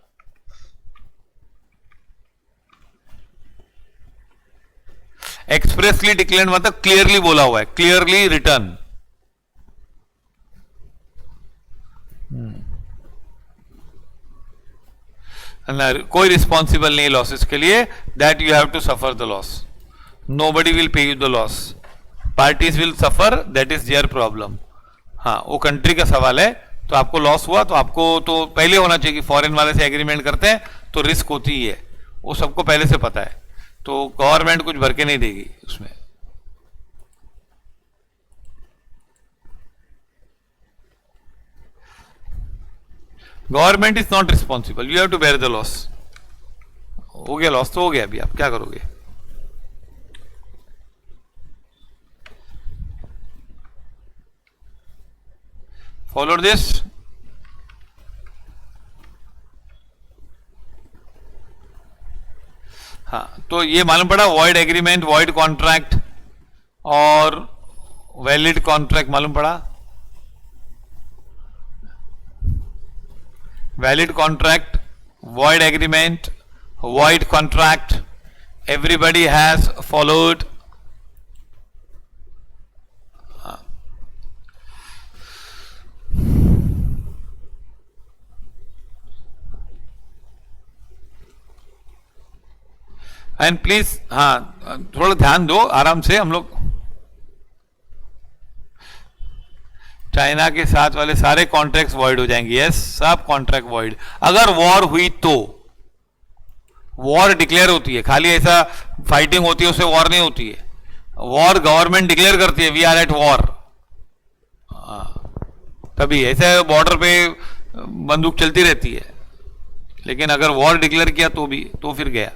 [SPEAKER 1] एक्सप्रेसली डिक्लेयर मतलब क्लियरली बोला हुआ है, क्लियरली रिटर्न. कोई रिस्पॉन्सिबल नहीं लॉसेस के लिए, that you have to suffer the loss. Nobody will pay you the loss, parties will suffer, that is their problem. हाँ, वो कंट्री का सवाल है, तो आपको लॉस हुआ तो आपको तो पहले होना चाहिए कि फॉरेन वाले से एग्रीमेंट करते हैं तो रिस्क होती ही है, वो सबको पहले से पता है, तो गवर्नमेंट कुछ भर के नहीं देगी उसमें. Government is not responsible, you have to bear the loss. हो गया लॉस तो हो गया, अभी आप क्या करोगे? Follow this. हाँ, तो ये मालूम पड़ा, वॉइड एग्रीमेंट, वॉइड कॉन्ट्रैक्ट और वैलिड कॉन्ट्रैक्ट मालूम पड़ा. Valid contract, void agreement, void contract, everybody has followed. And please, हाँ थोड़ा ध्यान दो, आराम से हम लोग. चाइना के साथ वाले सारे कॉन्ट्रैक्ट्स वॉइड हो जाएंगे। यस, सब कॉन्ट्रैक्ट वॉइड। अगर वॉर हुई तो, वॉर डिक्लेयर होती है, खाली ऐसा फाइटिंग होती है उससे वॉर नहीं होती है। वॉर गवर्नमेंट डिक्लेयर करती है, वी आर एट वॉर, तभी ऐसे बॉर्डर पे बंदूक चलती रहती है। लेकिन अगर वॉर डिक्लेयर किया तो फिर गया।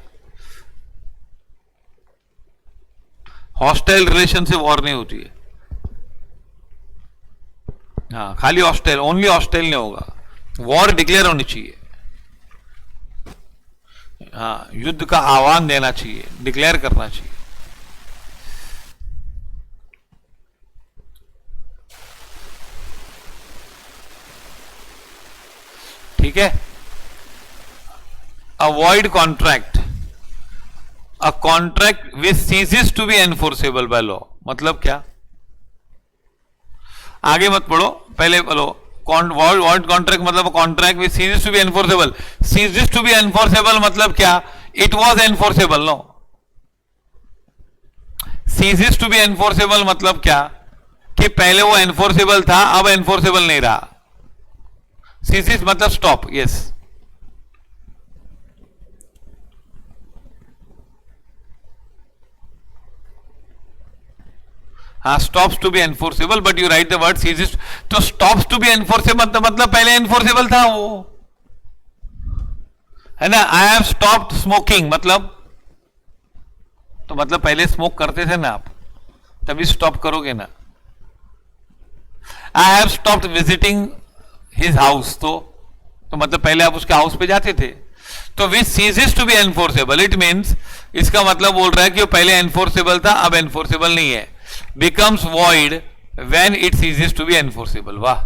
[SPEAKER 1] हॉस्टाइल रिलेशन से वॉर नहीं होती है। हाँ, खाली हॉस्टाइल, ओनली हॉस्टाइल नहीं होगा, वॉर डिक्लेयर होनी चाहिए। हाँ, युद्ध का आह्वान देना चाहिए, डिक्लेयर करना चाहिए। ठीक है। A void contract, a contract which ceases to be enforceable by law, मतलब क्या? आगे मत पढ़ो, पहले बोलो। वॉइड कॉन्ट्रैक्ट मतलब contract which ceases to be enforceable. Ceases to be enforceable मतलब क्या? It was enforceable, no. Ceases to be enforceable मतलब क्या? कि पहले वो एनफोर्सेबल था, अब एनफोर्सेबल नहीं रहा। सीजेस मतलब स्टॉप। यस, हाँ, stops to be enforceable, but you write the word ceases. तो स्टॉप्स टू बी एनफोर्सेबल मतलब पहले एनफोर्सेबल था वो, है ना। आई हैव स्टॉप्ड स्मोकिंग मतलब, तो मतलब पहले स्मोक करते थे ना आप, तभी स्टॉप करोगे ना। I have stopped visiting his house, तो मतलब पहले आप उसके हाउस पे जाते थे। तो which ceases to be enforceable, it means, इसका मतलब बोल रहा है कि वो पहले एनफोर्सेबल था, अब एनफोर्सेबल नहीं है। becomes void when it ceases to be enforceable. वाह,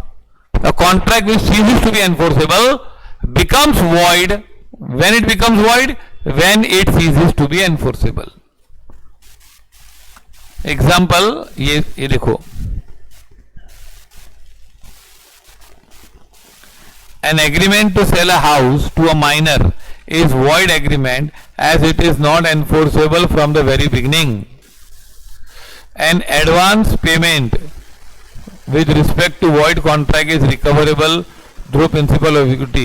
[SPEAKER 1] a contract which ceases to be enforceable becomes void when it becomes void when it ceases to be enforceable. Example ये देखो, an agreement to sell a house to a minor is void agreement as it is not enforceable from the very beginning. An advance payment with respect to void contract is recoverable through principle of equity.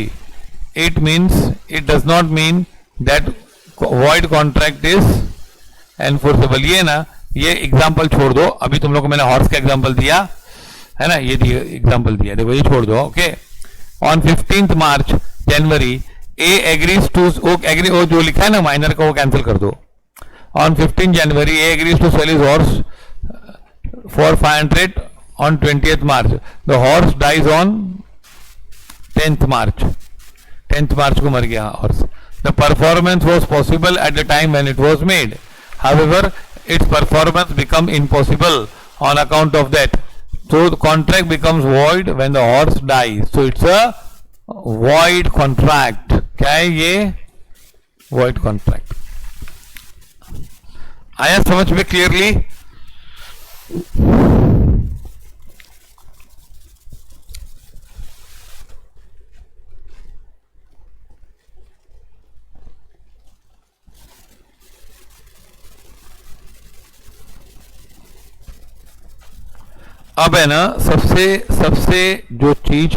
[SPEAKER 1] It means, it does not mean that void contract is enforceable. ये ना, ये एग्जाम्पल छोड़ दो, अभी तुम लोग को मैंने हॉर्स का एग्जाम्पल दिया है ना, ये एग्जाम्पल दिया, देखो ये छोड़ दो। Okay, on 15th March January A agrees to, वो जो लिखा है ना माइनर का वो कैंसिल कर दो। On 15 January, A agrees to sell his horse for 500 on 20th March. The horse dies on 10th March. 10th March को मर गया horse. The performance was possible at the time when it was made. However, its performance become impossible on account of that. So the contract becomes void when the horse dies. So it's a void contract. क्या है ये? Void contract. आया समझ में क्लियरली? अब है ना सबसे जो चीज,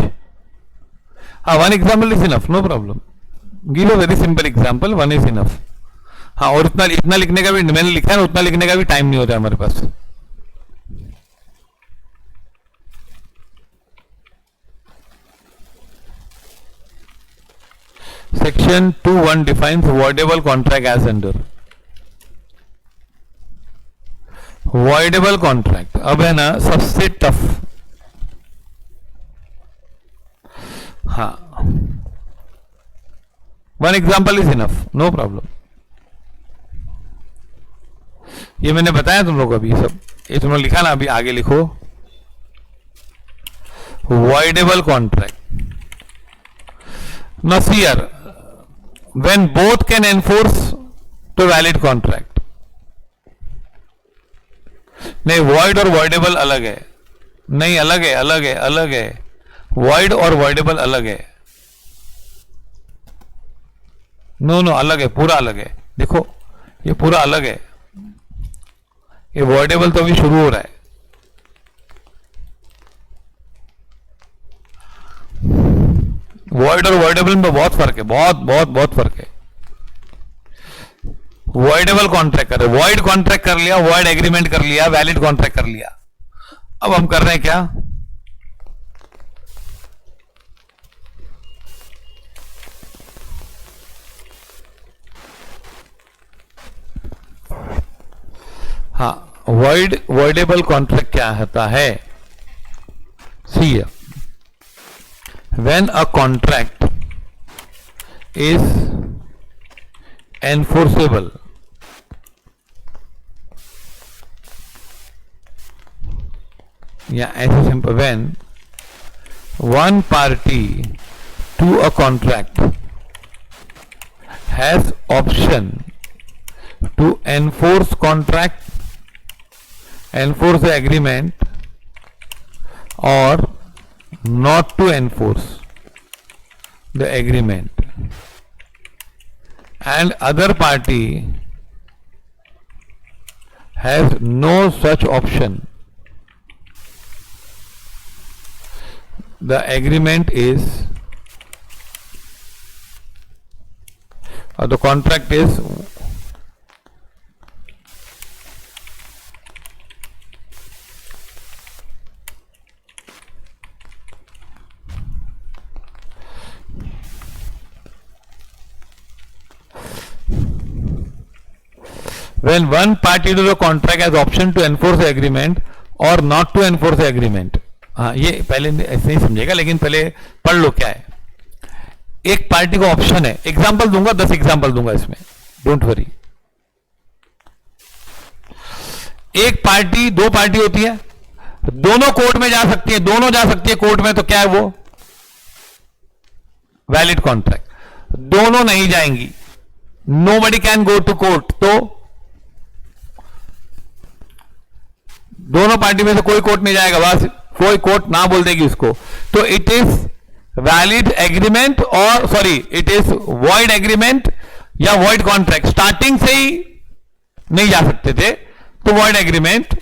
[SPEAKER 1] हाँ, one example is enough, no problem. Give a very simple example, one is enough. हाँ, और इतना लिखने का भी मैंने लिखा है ना, उतना लिखने का भी टाइम नहीं होता है हमारे पास। Section 2(1) defines voidable contract as under. Voidable contract अब है ना सबसे टफ। हाँ, one example is enough, no problem. ये मैंने बताया तुम लोग अभी, सब ये तुम लोग लिखा ना, अभी आगे लिखो। वॉइडेबल कॉन्ट्रैक्ट, नसीयर when both can enforce to valid contract. नहीं, वॉइड और वॉइडेबल अलग है, नहीं अलग है, अलग है, अलग है। वॉइड और वॉइडेबल अलग है, नो अलग है, पूरा अलग है। देखो ये पूरा अलग है, ये वॉइडेबल तो अभी शुरू हो रहा है। वॉइड और वॉइडेबल में बहुत फर्क है, बहुत बहुत बहुत फर्क है। वॉइडेबल कॉन्ट्रैक्ट कर, वॉइड कॉन्ट्रैक्ट कर लिया, वॉइड एग्रीमेंट कर लिया, वैलिड कॉन्ट्रैक्ट कर लिया। अब हम कर रहे हैं क्या, हाँ, वॉइडेबल कॉन्ट्रैक्ट क्या होता है, see when a contract is enforceable या ऐसे simple, when one party to a contract has option to enforce the agreement or not to enforce the agreement, and other party has no such option, the agreement is, or the contract is when one party to the contract has option to enforce the agreement or not to enforce the agreement। हाँ, ये पहले ऐसे नहीं समझेगा, लेकिन पहले पढ़ लो क्या है। एक पार्टी को ऑप्शन है, एग्जांपल दूंगा, 10 एग्जांपल दूंगा इसमें, डोंट वरी। एक पार्टी, दो पार्टी होती है, दोनों कोर्ट में जा सकती है, दोनों जा सकती है कोर्ट में, तो क्या है वो, वैलिड कॉन्ट्रैक्ट। दोनों नहीं जाएंगी, nobody can go to court, तो दोनों पार्टी में से कोई कोर्ट नहीं जाएगा, बस कोई कोर्ट ना बोल देगी उसको, तो इट इज वैलिड एग्रीमेंट, और sorry it is void agreement या वॉइड कॉन्ट्रैक्ट। स्टार्टिंग से ही नहीं जा सकते थे तो वॉइड एग्रीमेंट,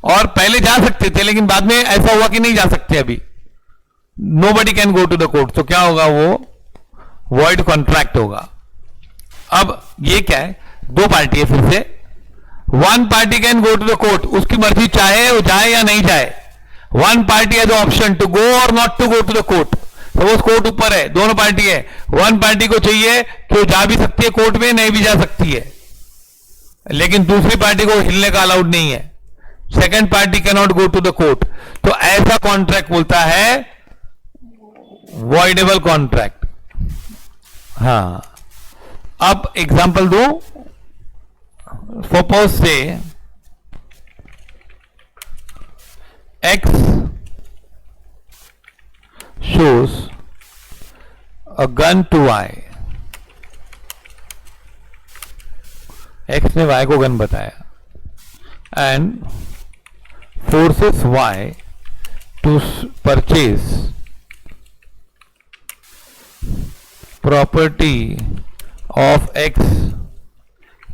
[SPEAKER 1] और पहले जा सकते थे लेकिन बाद में ऐसा हुआ कि नहीं जा सकते अभी, nobody can go to the court, तो क्या होगा, वो वॉइड कॉन्ट्रैक्ट होगा। अब ये क्या है, दो पार्टी है, फिर से one party can go to the court, उसकी मर्जी चाहे वो जाए या नहीं जाए। One party has option to go और not to go to the court. Suppose court ऊपर है, दोनों पार्टी है, वन पार्टी को चाहिए कि वो जा भी सकती है कोर्ट में, नहीं भी जा सकती है, लेकिन दूसरी पार्टी को हिलने का अलाउड नहीं है। Second party can not go to the court, तो ऐसा कॉन्ट्रैक्ट बोलता है वॉइडेबल कॉन्ट्रैक्ट। हाँ, अब एग्जांपल दो, सपोज से X shows a gun to Y, X ने Y को गन बताया and forces Y to purchase property of X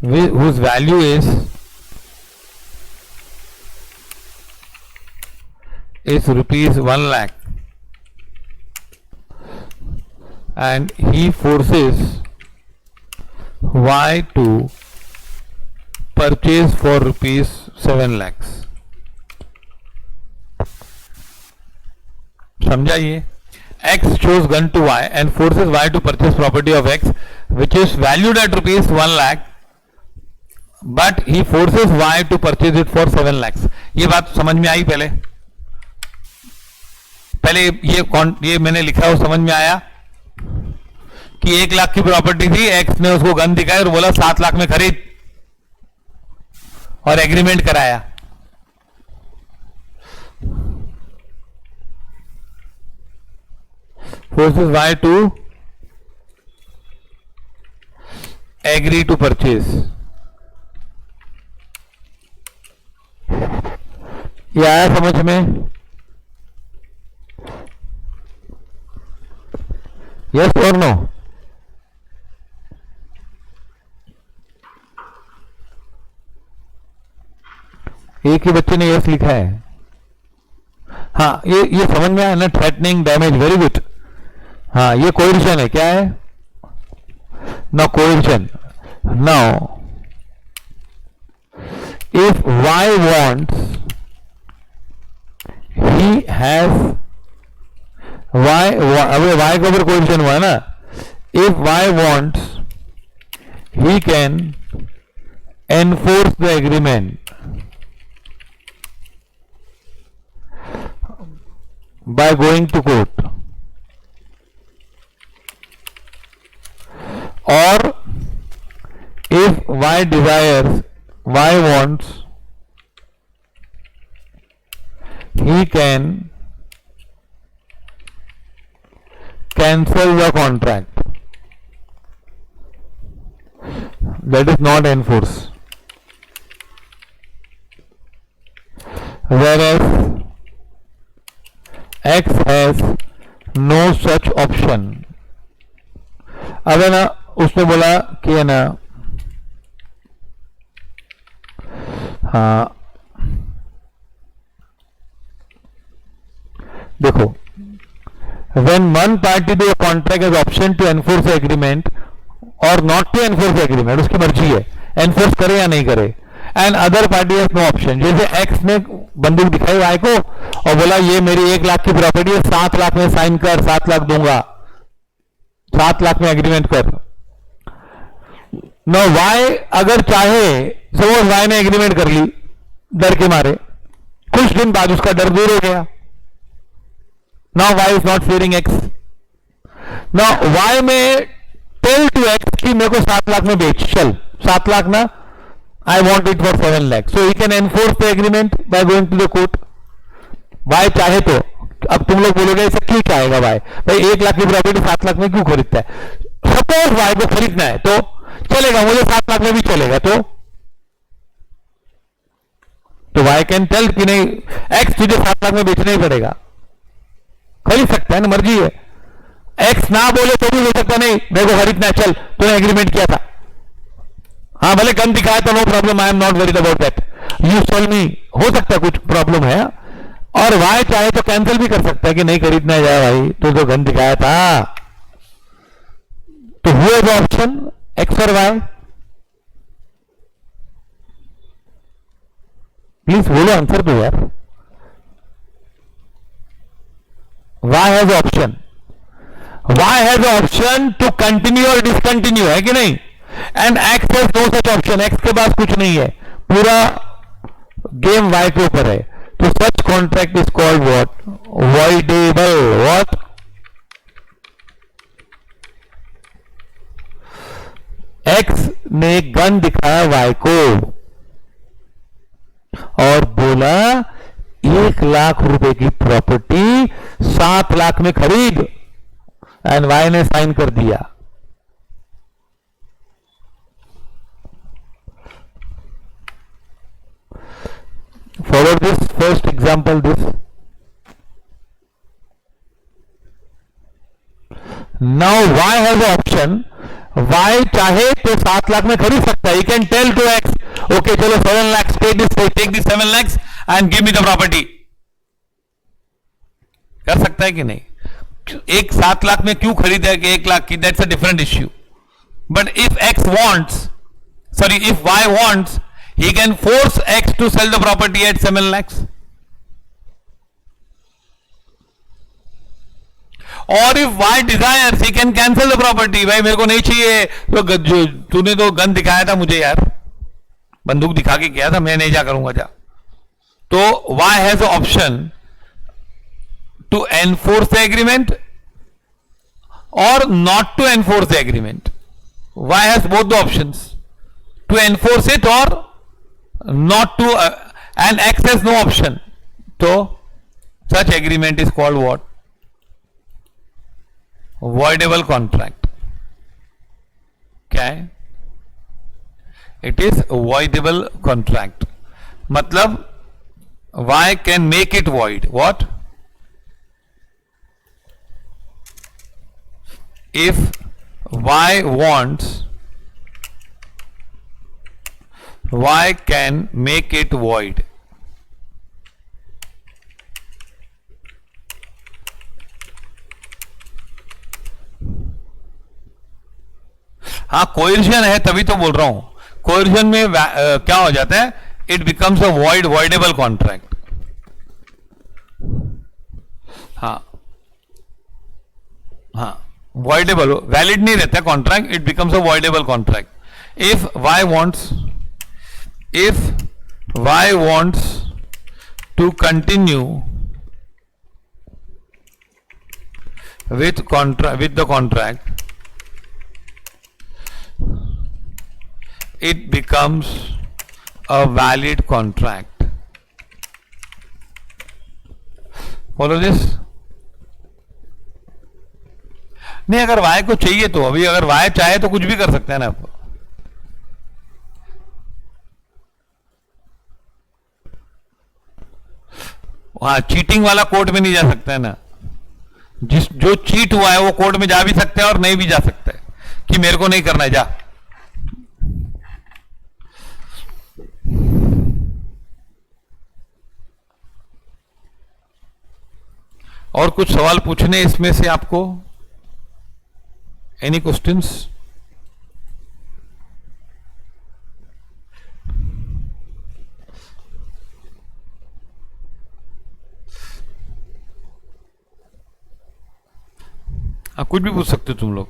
[SPEAKER 1] whose value is rupees 1 lakh, and he forces Y to purchase for rupees 7 lakhs। समझा ये, X shows gun to Y and forces Y to purchase property of X which is valued at rupees 1 lakh, but he forces Y to purchase it for 7 lakhs। ये बात समझ में आई, पहले ये मैंने लिखा वो समझ में आया कि 1 लाख की प्रॉपर्टी थी, एक्स ने उसको गन दिखाई और बोला 7 लाख में खरीद, और एग्रीमेंट कराया। Forces Y to agree to purchase. ये आया समझ में? यस और नो? एक ही बच्चे ने यस लिखा है। हाँ, ये समझ में आया ना, थ्रेटनिंग डैमेज, वेरी गुड। हाँ, ये कोएर्शन है, क्या है? Now coercion. Now, if Y wants, he has अबे Y के ऊपर coercion हुआ है ना. If Y wants, he can enforce the agreement by going to court. Or if Y desires, Y wants, he can cancel the contract. That is not enforce. Whereas X has no such option. अब है ना, उसने बोला कि है ना, हाँ देखो, when one party to a contract has option to enforce the agreement or not to enforce the agreement, उसकी मर्जी है enforce करे या नहीं करे, and other party has no option. जैसे X ने बंदूक दिखाई Y को और बोला ये मेरी 1 लाख की प्रॉपर्टी है, 7 लाख में साइन कर, 7 लाख दूंगा, 7 लाख में एग्रीमेंट कर. नो Y अगर चाहे, सपोज Y ने एग्रीमेंट कर ली डर के मारे, कुछ दिन बाद उसका डर दूर हो गया. Now Y is not fearing X. Now Y में टेल टू X कि मेरे को 7 लाख में बेच, चल 7 लाख ना, I want it for 7 lakh. So he can enforce the agreement by going to the court. Y चाहे तो. अब तुम लोग बोलोगे ऐसा क्यों चाहेगा Y? भाई 1 लाख की प्रॉपर्टी 7 लाख में क्यों खरीदता है? सपोज Y को खरीदना है तो चलेगा, मुझे 7 लाख में भी चलेगा. तो Y कैन टेल कि नहीं X तुझे 7 लाख में बेचना ही पड़ेगा. खरीद सकता है ना, मर्जी है. X ना बोले तो भी हो सकता नहीं, मेरे को खरीदना है, चल तूने एग्रीमेंट किया था, हाँ भले गन दिखाया तो no problem, I am not worried about that, you sell me. हो सकता है कुछ प्रॉब्लम है. और Y चाहे तो कैंसिल भी कर सकता है कि नहीं खरीदना जाए भाई, तू तो गन दिखाया था. तो हुए वो ऑप्शन X और Y. प्लीज बोलो, आंसर दो यार. Y has option. Y has option to continue और डिसकंटिन्यू, है कि नहीं? And X has no such option. X के पास कुछ नहीं है, पूरा गेम Y के ऊपर है. तो सच contract is called what? Voidable. What? X ने गन दिखाया Y को और बोला 1 लाख रुपए की प्रॉपर्टी 7 लाख में खरीद, एंड Y ने साइन कर दिया. Follow this first example. This now Y has an option. Y चाहे तो 7 लाख में खरीद सकता है. He can tell to X, okay चलो 7 lakhs, take this 7 lakhs and give me the property. कर सकता है कि नहीं? एक 7 लाख में क्यों खरीदा कि 1 लाख की, that's a different issue. But if X wants, sorry, if Y wants, he can force X to sell the property at 7 lakhs. Or if Y desires, he can cancel the property. भाई मेरे को नहीं चाहिए, तो तूने तो गन दिखाया था मुझे यार, बंदूक दिखा के किया था, मैं नहीं जा करूंगा जा. तो Y has an option to enforce the agreement or not to enforce the agreement. Y has both the options, to enforce it or not to, and X has no option. So such agreement is called what? Voidable contract. क्या है? It is voidable contract. मतलब Y can make it void. What? If Y wants, Y can make it void. हाँ कोएर्जन है, तभी तो बोल रहा हूं, कोएर्जन में क्या हो जाता है, it becomes a voidable contract. हाँ हाँ, वॉइडेबल, वैलिड नहीं रहता contract, it becomes a voidable contract. If Y wants to continue with the contract, it becomes a valid contract. Follow this? नहीं, अगर वाई को चाहिए तो, अभी अगर वाई चाहे तो कुछ भी कर सकते हैं ना आप। वहां चीटिंग वाला कोर्ट में नहीं जा सकता है ना, जो चीट हुआ है वो कोर्ट में जा भी सकते हैं और नहीं भी जा सकते हैं, कि मेरे को नहीं करना है, जा। और कुछ सवाल पूछने इसमें से आपको, एनी क्वेश्चंस? कुछ भी पूछ सकते हो तुम लोग।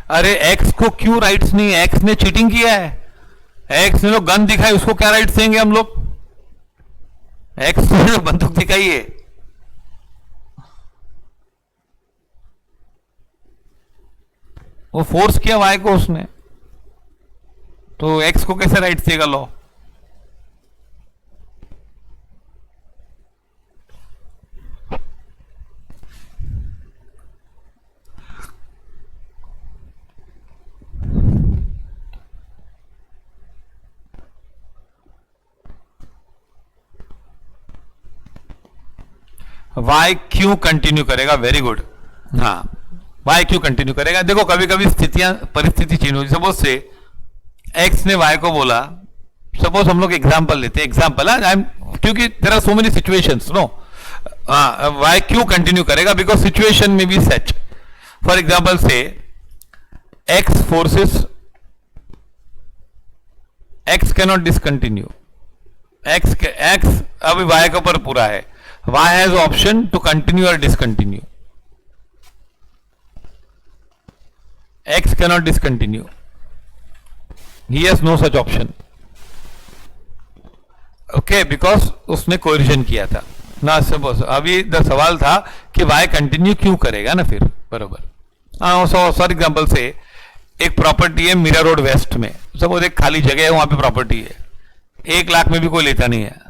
[SPEAKER 1] अरे एक्स को क्यों राइट्स नहीं है? एक्स ने चीटिंग किया है, एक्स ने तो गन दिखाई, उसको क्या राइट्स देंगे हम लोग? एक्स ने तो बंदूक दिखाई है। वो फोर्स किया वाई को उसने, तो एक्स को कैसे राइट्स देगा लॉ? वाई क्यों कंटिन्यू करेगा? Very good. हाँ, वाई क्यों कंटिन्यू करेगा? देखो कभी कभी परिस्थिति चेंज होती। सपोज से एक्स ने वाई को बोला, सपोज हम लोग एग्जाम्पल लेते हैं, एग्जाम्पल क्योंकि there are so many situations, no. Y क्यों कंटिन्यू करेगा? बिकॉज सिचुएशन में be such. For example say X forces, X cannot discontinue, X अभी वाई के ऊपर पूरा है, y has option to continue or discontinue. X cannot discontinue. He has no such option. Okay, because उसने कोरिजन किया था ना। सपोज अभी द सवाल था कि y कंटिन्यू क्यों करेगा ना, फिर बरोबर। हाँ, फॉर एग्जाम्पल से एक प्रॉपर्टी है मीरा रोड वेस्ट में, सपोज एक खाली जगह है, वहां पे प्रॉपर्टी है, 1 लाख में भी कोई लेता नहीं है।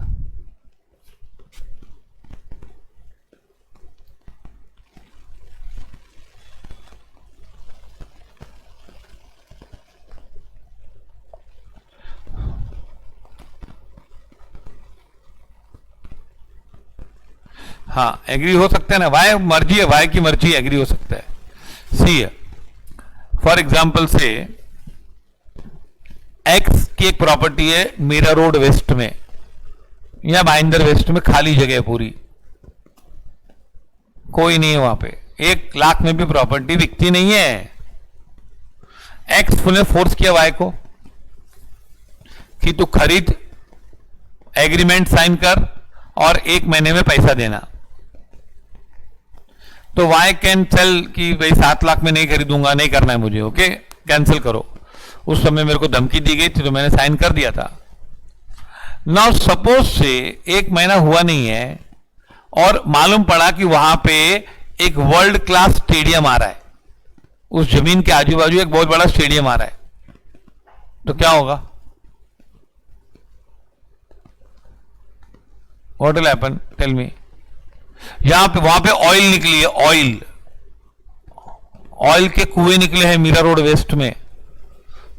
[SPEAKER 1] हाँ, एग्री हो सकते हैं ना, वाई मर्जी है, वाई की मर्जी, एग्री हो सकता है। सी है, फॉर एग्जाम्पल से एक्स की एक प्रॉपर्टी है मीरा रोड वेस्ट में या भाईंदर वेस्ट में, खाली जगह है पूरी, कोई नहीं है वहां पे, 1 लाख में भी प्रॉपर्टी बिकती नहीं है। एक्स ने फोर्स किया वाई को कि तू खरीद, एग्रीमेंट साइन कर और 1 महीने में पैसा देना। तो वाई कैन टेल कि भाई 7 लाख में नहीं खरीदूंगा, नहीं करना है मुझे, ओके कैंसिल करो। उस समय मेरे को धमकी दी गई थी तो मैंने साइन कर दिया था। नाउ सपोज से 1 महीना हुआ नहीं है और मालूम पड़ा कि वहां पे एक वर्ल्ड क्लास स्टेडियम आ रहा है, उस जमीन के आजू बाजू एक बहुत बड़ा स्टेडियम आ रहा है, तो क्या होगा? What will happen? Tell me. यहां पे, वहां पे ऑयल निकली है, ऑयल के कुएं निकले हैं मीरा रोड वेस्ट में,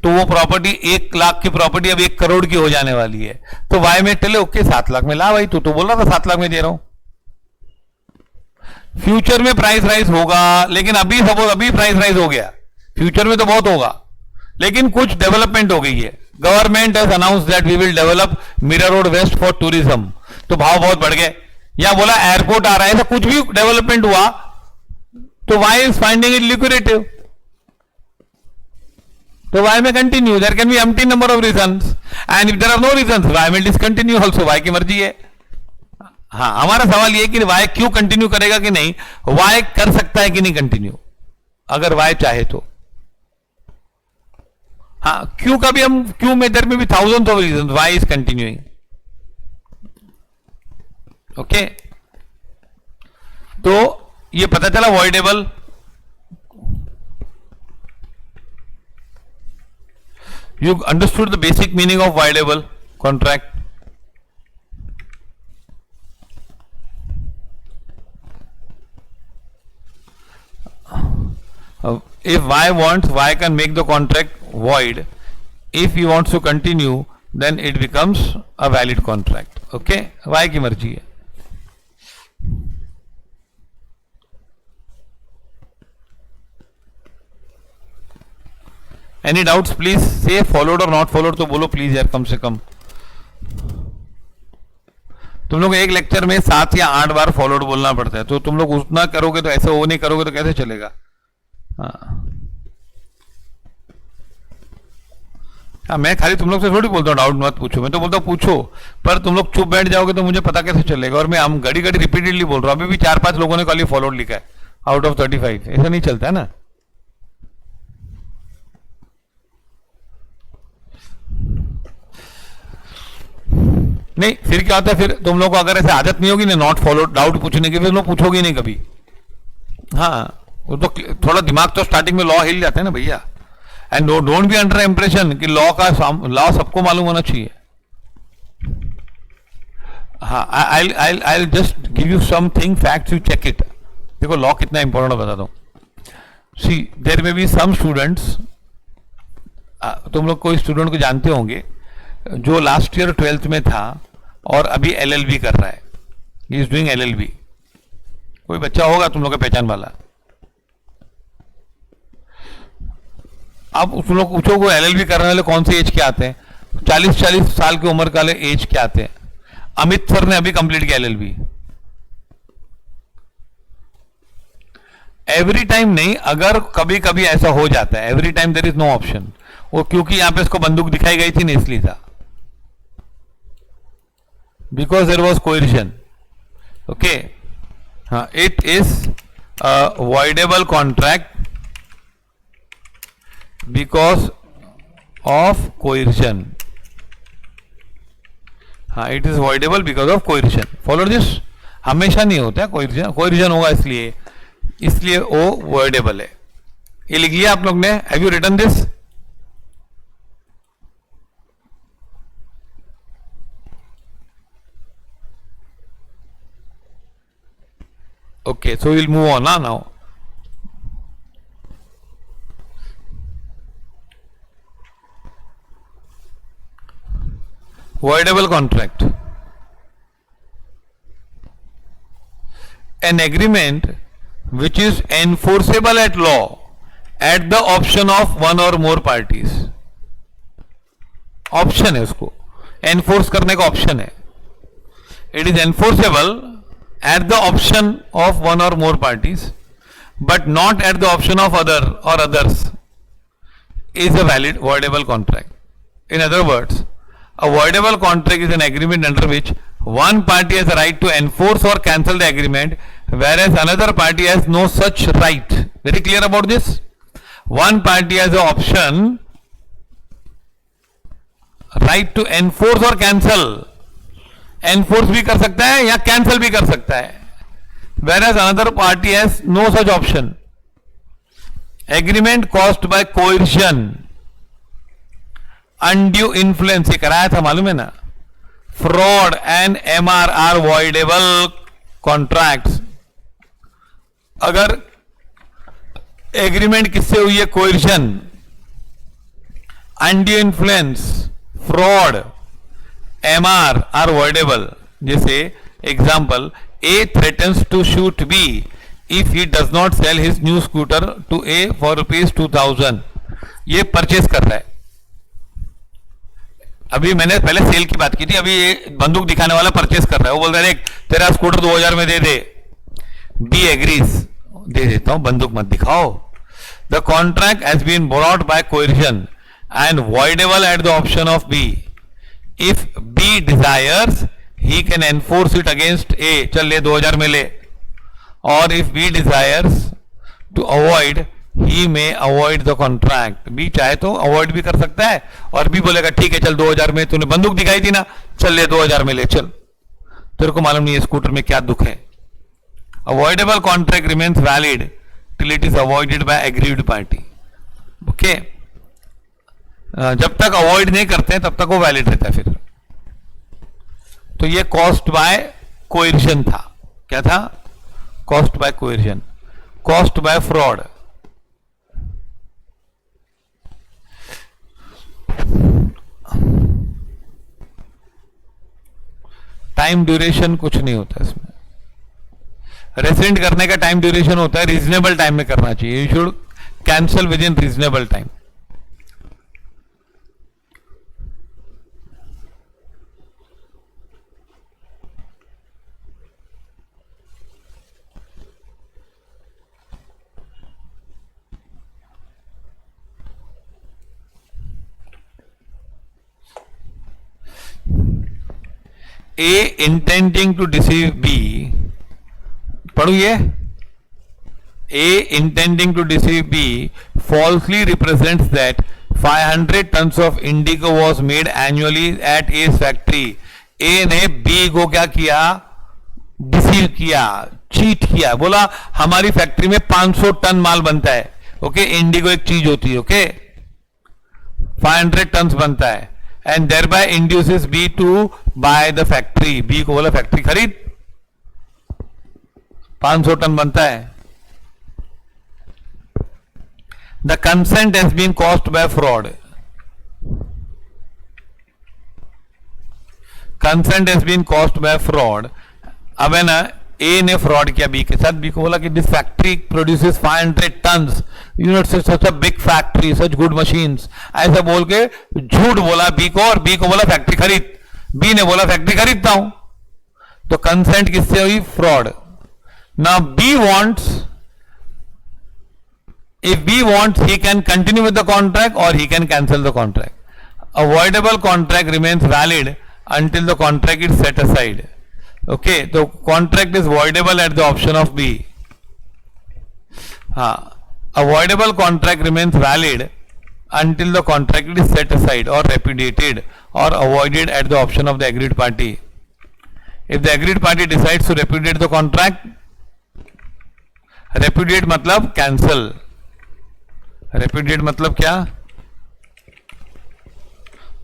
[SPEAKER 1] तो वो प्रॉपर्टी 1 लाख की प्रॉपर्टी अब 1 करोड़ की हो जाने वाली है, तो वाई में टेले ओके 7 लाख में ला भाई, तू तो बोल रहा था 7 लाख में दे रहा हूं। फ्यूचर में प्राइस राइज होगा, लेकिन अभी सपोज अभी प्राइस राइज हो गया, फ्यूचर में तो बहुत होगा, लेकिन कुछ डेवलपमेंट हो गई है। Government has announce that we will develop Mira road west for tourism, तो भाव बहुत बढ़ गए, या बोला एयरपोर्ट आ रहा है, तो कुछ भी डेवलपमेंट हुआ तो Y is finding it lucrative, तो वाई में continue, there can be empty number of reasons, and if there are no reasons Y will discontinue also, Y की मर्जी है। हाँ, हमारा सवाल ये कि वाई क्यों कंटिन्यू करेगा कि नहीं, वाई कर सकता है कि नहीं कंटिन्यू, अगर वाई चाहे तो। हाँ, क्यों का भी हम क्यों में देयर में भी thousand of reason, Y is continuing. Okay, तो ये पता चला voidable. You understood the basic meaning of voidable contract. If Y wants, Y can make the contract void. If he wants to continue, then it becomes a valid contract. Okay? Y की मर्जी है। एनी डाउट्स प्लीज से, फॉलोड और नॉट फॉलोड तो बोलो प्लीज यार, कम से कम। तुम लोग एक लेक्चर में 7 या 8 बार फॉलोड बोलना पड़ता है, तो तुम लोग उतना करोगे तो ऐसे, वो नहीं करोगे तो कैसे चलेगा। हाँ, मैं खाली तुम लोग से थोड़ी बोलता हूँ डाउट मत पूछो, मैं तो बोलता हूँ पूछो, पर तुम लोग चुप बैठ जाओगे तो मुझे पता कैसे चलेगा। और मैं हम घड़ी घड़ी रिपीटेडली बोल रहा हूँ, अभी भी 4-5 लोगों ने खाली फॉलोड लिखा है आउट ऑफ 35, ऐसा नहीं चलता है ना। नहीं, फिर क्या होता है, फिर तुम लोग को अगर ऐसे आदत नहीं होगी ना नॉट फॉलो डाउट पूछने की, फिर लोग पूछोगे नहीं कभी। हाँ, वो तो थोड़ा दिमाग तो स्टार्टिंग में लॉ हिल जाता है ना भैया, and don't be under impression कि लॉ सबको मालूम होना चाहिए। हाँ, I just give you something facts, you check it. देखो लॉ कितना इंपॉर्टेंट बताता हूं। See there may be some students, तुम लोग कोई स्टूडेंट को जानते होंगे जो लास्ट ईयर 12th में था और अभी LLB कर रहा है, ही इज डूइंग LLB। कोई बच्चा होगा तुम लोग का पहचान वाला। अब तुम लोग पूछोगे LLB करने वाले कौन से एज के आते हैं, 40 साल की उम्र वाले एज के आते हैं। अमित सर ने अभी कंप्लीट किया LLB। एवरी टाइम नहीं, अगर कभी कभी ऐसा हो जाता है, every time there is no option, वो क्योंकि यहां पे इसको बंदूक दिखाई गई थी ना, इसलिए था, because there was coercion. Okay, हाँ, it is voidable contract because of coercion. हाँ, it is voidable because of coercion. Follow this, हमेशा नहीं होता है कोएर्शन, कोएर्शन होगा इसलिए वो वॉइडेबल है। ये लिख लिया आप लोग ने, have you written this? Okay, so we'll move on now. Voidable contract. An agreement which is enforceable at law at the option of one or more parties. Option है उसको एनफोर्स करने का, ऑप्शन है। It is enforceable at the option of one or more parties, but not at the option of others, is a valid voidable contract. In other words, a voidable contract is an agreement under which one party has a right to enforce or cancel the agreement, whereas another party has no such right. Very clear about this? One party has the option, right to enforce or cancel. Enforce भी कर सकता है या कैंसिल भी कर सकता है, whereas another party has no such option. Agreement caused by coercion, undue influence, ये कराया था मालूम है ना, fraud and MR are voidable contracts. अगर एग्रीमेंट किससे हुई है? Coercion, undue influence, fraud, MR are voidable. जैसे example, A threatens to shoot B if he does not sell his new scooter to A for ₹2000. ये परचेस कर रहा है. अभी मैंने पहले सेल की बात की थी, अभी ये बंदूक दिखाने वाला परचेस कर रहा है. वो बोल रहा है तेरा स्कूटर 2000 में दे दे. बी एग्रीज, दे देता हूं, बंदूक मत दिखाओ. The contract has been brought by coercion and voidable at the option of B. If B desires he can enforce it against A. चल ले 2000 में ले. और if B desires to avoid he may avoid the contract. B चाहे तो अवॉइड भी कर सकता है और बी बोलेगा ठीक है चल 2000 में तूने बंदूक दिखाई थी ना, चल ले 2000 में ले चल, तेरे को मालूम नहीं है स्कूटर में क्या दुख है. Avoidable contract remains valid till it is avoided by agreed party. Okay, जब तक अवॉइड नहीं करते तब तक वो वैलिड रहता है. फिर तो ये कॉस्ट बाय कोएर्शन था. क्या था? Caused by coercion. Caused by fraud, time duration कुछ नहीं होता इसमें. रेसेंट करने का टाइम ड्यूरेशन होता है, रीजनेबल टाइम में करना चाहिए. You should cancel with in reasonable time. A intending to deceive B, पढ़ू ये. A intending to deceive B falsely represents that 500 tons of indigo was made annually at A's factory. A ने B को क्या किया? डिसीव किया, चीट किया. बोला हमारी फैक्ट्री में 500 टन माल बनता है. ओके, इंडिगो एक चीज होती है. ओके, 500 टन बनता है. And thereby induces B to buy the factory. B को बोला फैक्ट्री खरीद, 500 टन बनता है. The consent has been caused by fraud. Consent has been caused by fraud. अब है ना, ए ने फ्रॉड किया बी के साथ. बी को बोला कि this factory produces 500 tons, you know such a big factory, such good machines. ऐसा बोल के झूठ बोला बी को, और बी को बोला फैक्ट्री खरीद. बी ने बोला फैक्ट्री खरीदता हूं. तो कंसेंट किससे हुई? Fraud. Now B wants, if B wants he can continue with the contract और he can cancel the contract. A voidable contract remains valid until the contract is set aside. Okay, so contract is voidable at the option of B. Avoidable contract remains valid until the contract is set aside or repudiated or avoided at the option of the agreed party. If the agreed party decides to repudiate the contract, repudiate मतलब cancel. Repudiate मतलब क्या?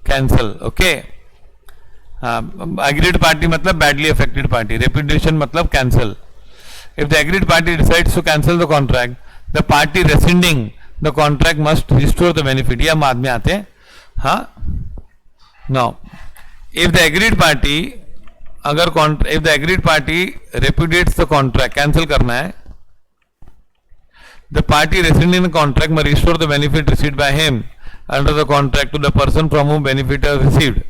[SPEAKER 1] Cancel. Okay. Agreed party मतलब badly affected party. Repudiation मतलब cancel. If the agreed party decides to cancel the contract, the party rescinding the contract must restore the benefit. ये हम बाद में आते हैं. हाँ. Now, if the agreed party, अगर if the agreed party repudiates the contract, cancel करना है, the party rescinding the contract must restore the benefit received by him under the contract to the person from whom benefit is received.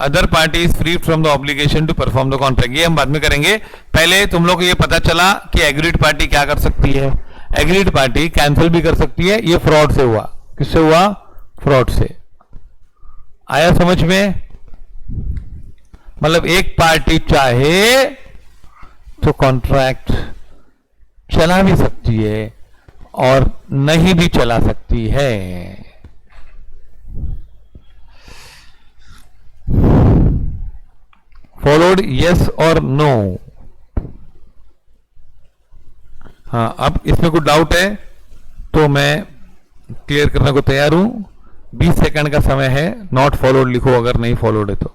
[SPEAKER 1] Other party is free from the obligation to perform the contract. ये हम बाद में करेंगे. पहले तुम लोग को ये पता चला कि एग्रीड पार्टी क्या कर सकती है. एग्रीड पार्टी कैंसिल भी कर सकती है. ये फ्रॉड से हुआ. किससे हुआ? फ्रॉड से. आया समझ में? मतलब एक पार्टी चाहे तो कॉन्ट्रैक्ट चला भी सकती है और नहीं भी चला सकती है. फॉलोड यस और नो. हाँ, अब इसमें कुछ डाउट है तो मैं क्लियर करने को तैयार हूं. 20 सेकंड का समय है. नॉट फॉलोड लिखो अगर नहीं फॉलोड है तो.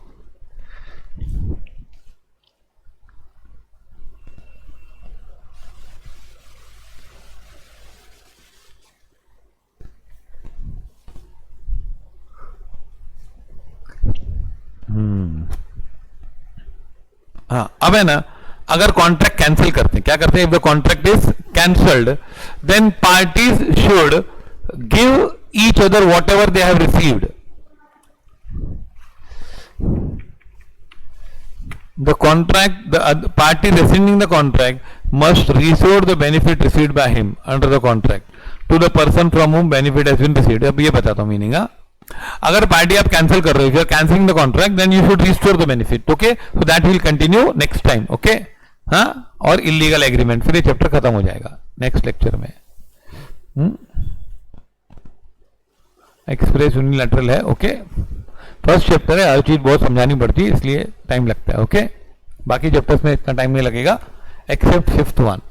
[SPEAKER 1] हाँ, अब है ना, अगर कॉन्ट्रैक्ट कैंसिल करते हैं, क्या करते हैं, if the contract is cancelled then parties should give each other whatever they have received. The contract, the party rescinding the contract must restore the benefit received by him under the contract to the person from whom benefit has been received. अब ये बताता हूँ मीनिंग. अगर पार्टी आप कैंसिल कर रहे हो, you are cancelling the contract, then you should restore the benefit. Okay, so that will continue next time. Okay, हाँ, और इलीगल एग्रीमेंट, फिर ये चैप्टर खत्म हो जाएगा नेक्स्ट लेक्चर में. एक्सप्रेस यूनिलैटरल है. ओके, फर्स्ट चैप्टर है, हर चीज बहुत समझानी पड़ती है, इसलिए टाइम लगता है. ओके, बाकी चैप्टर्स में इतना टाइम नहीं लगेगा एक्सेप्ट फिफ्थ वन.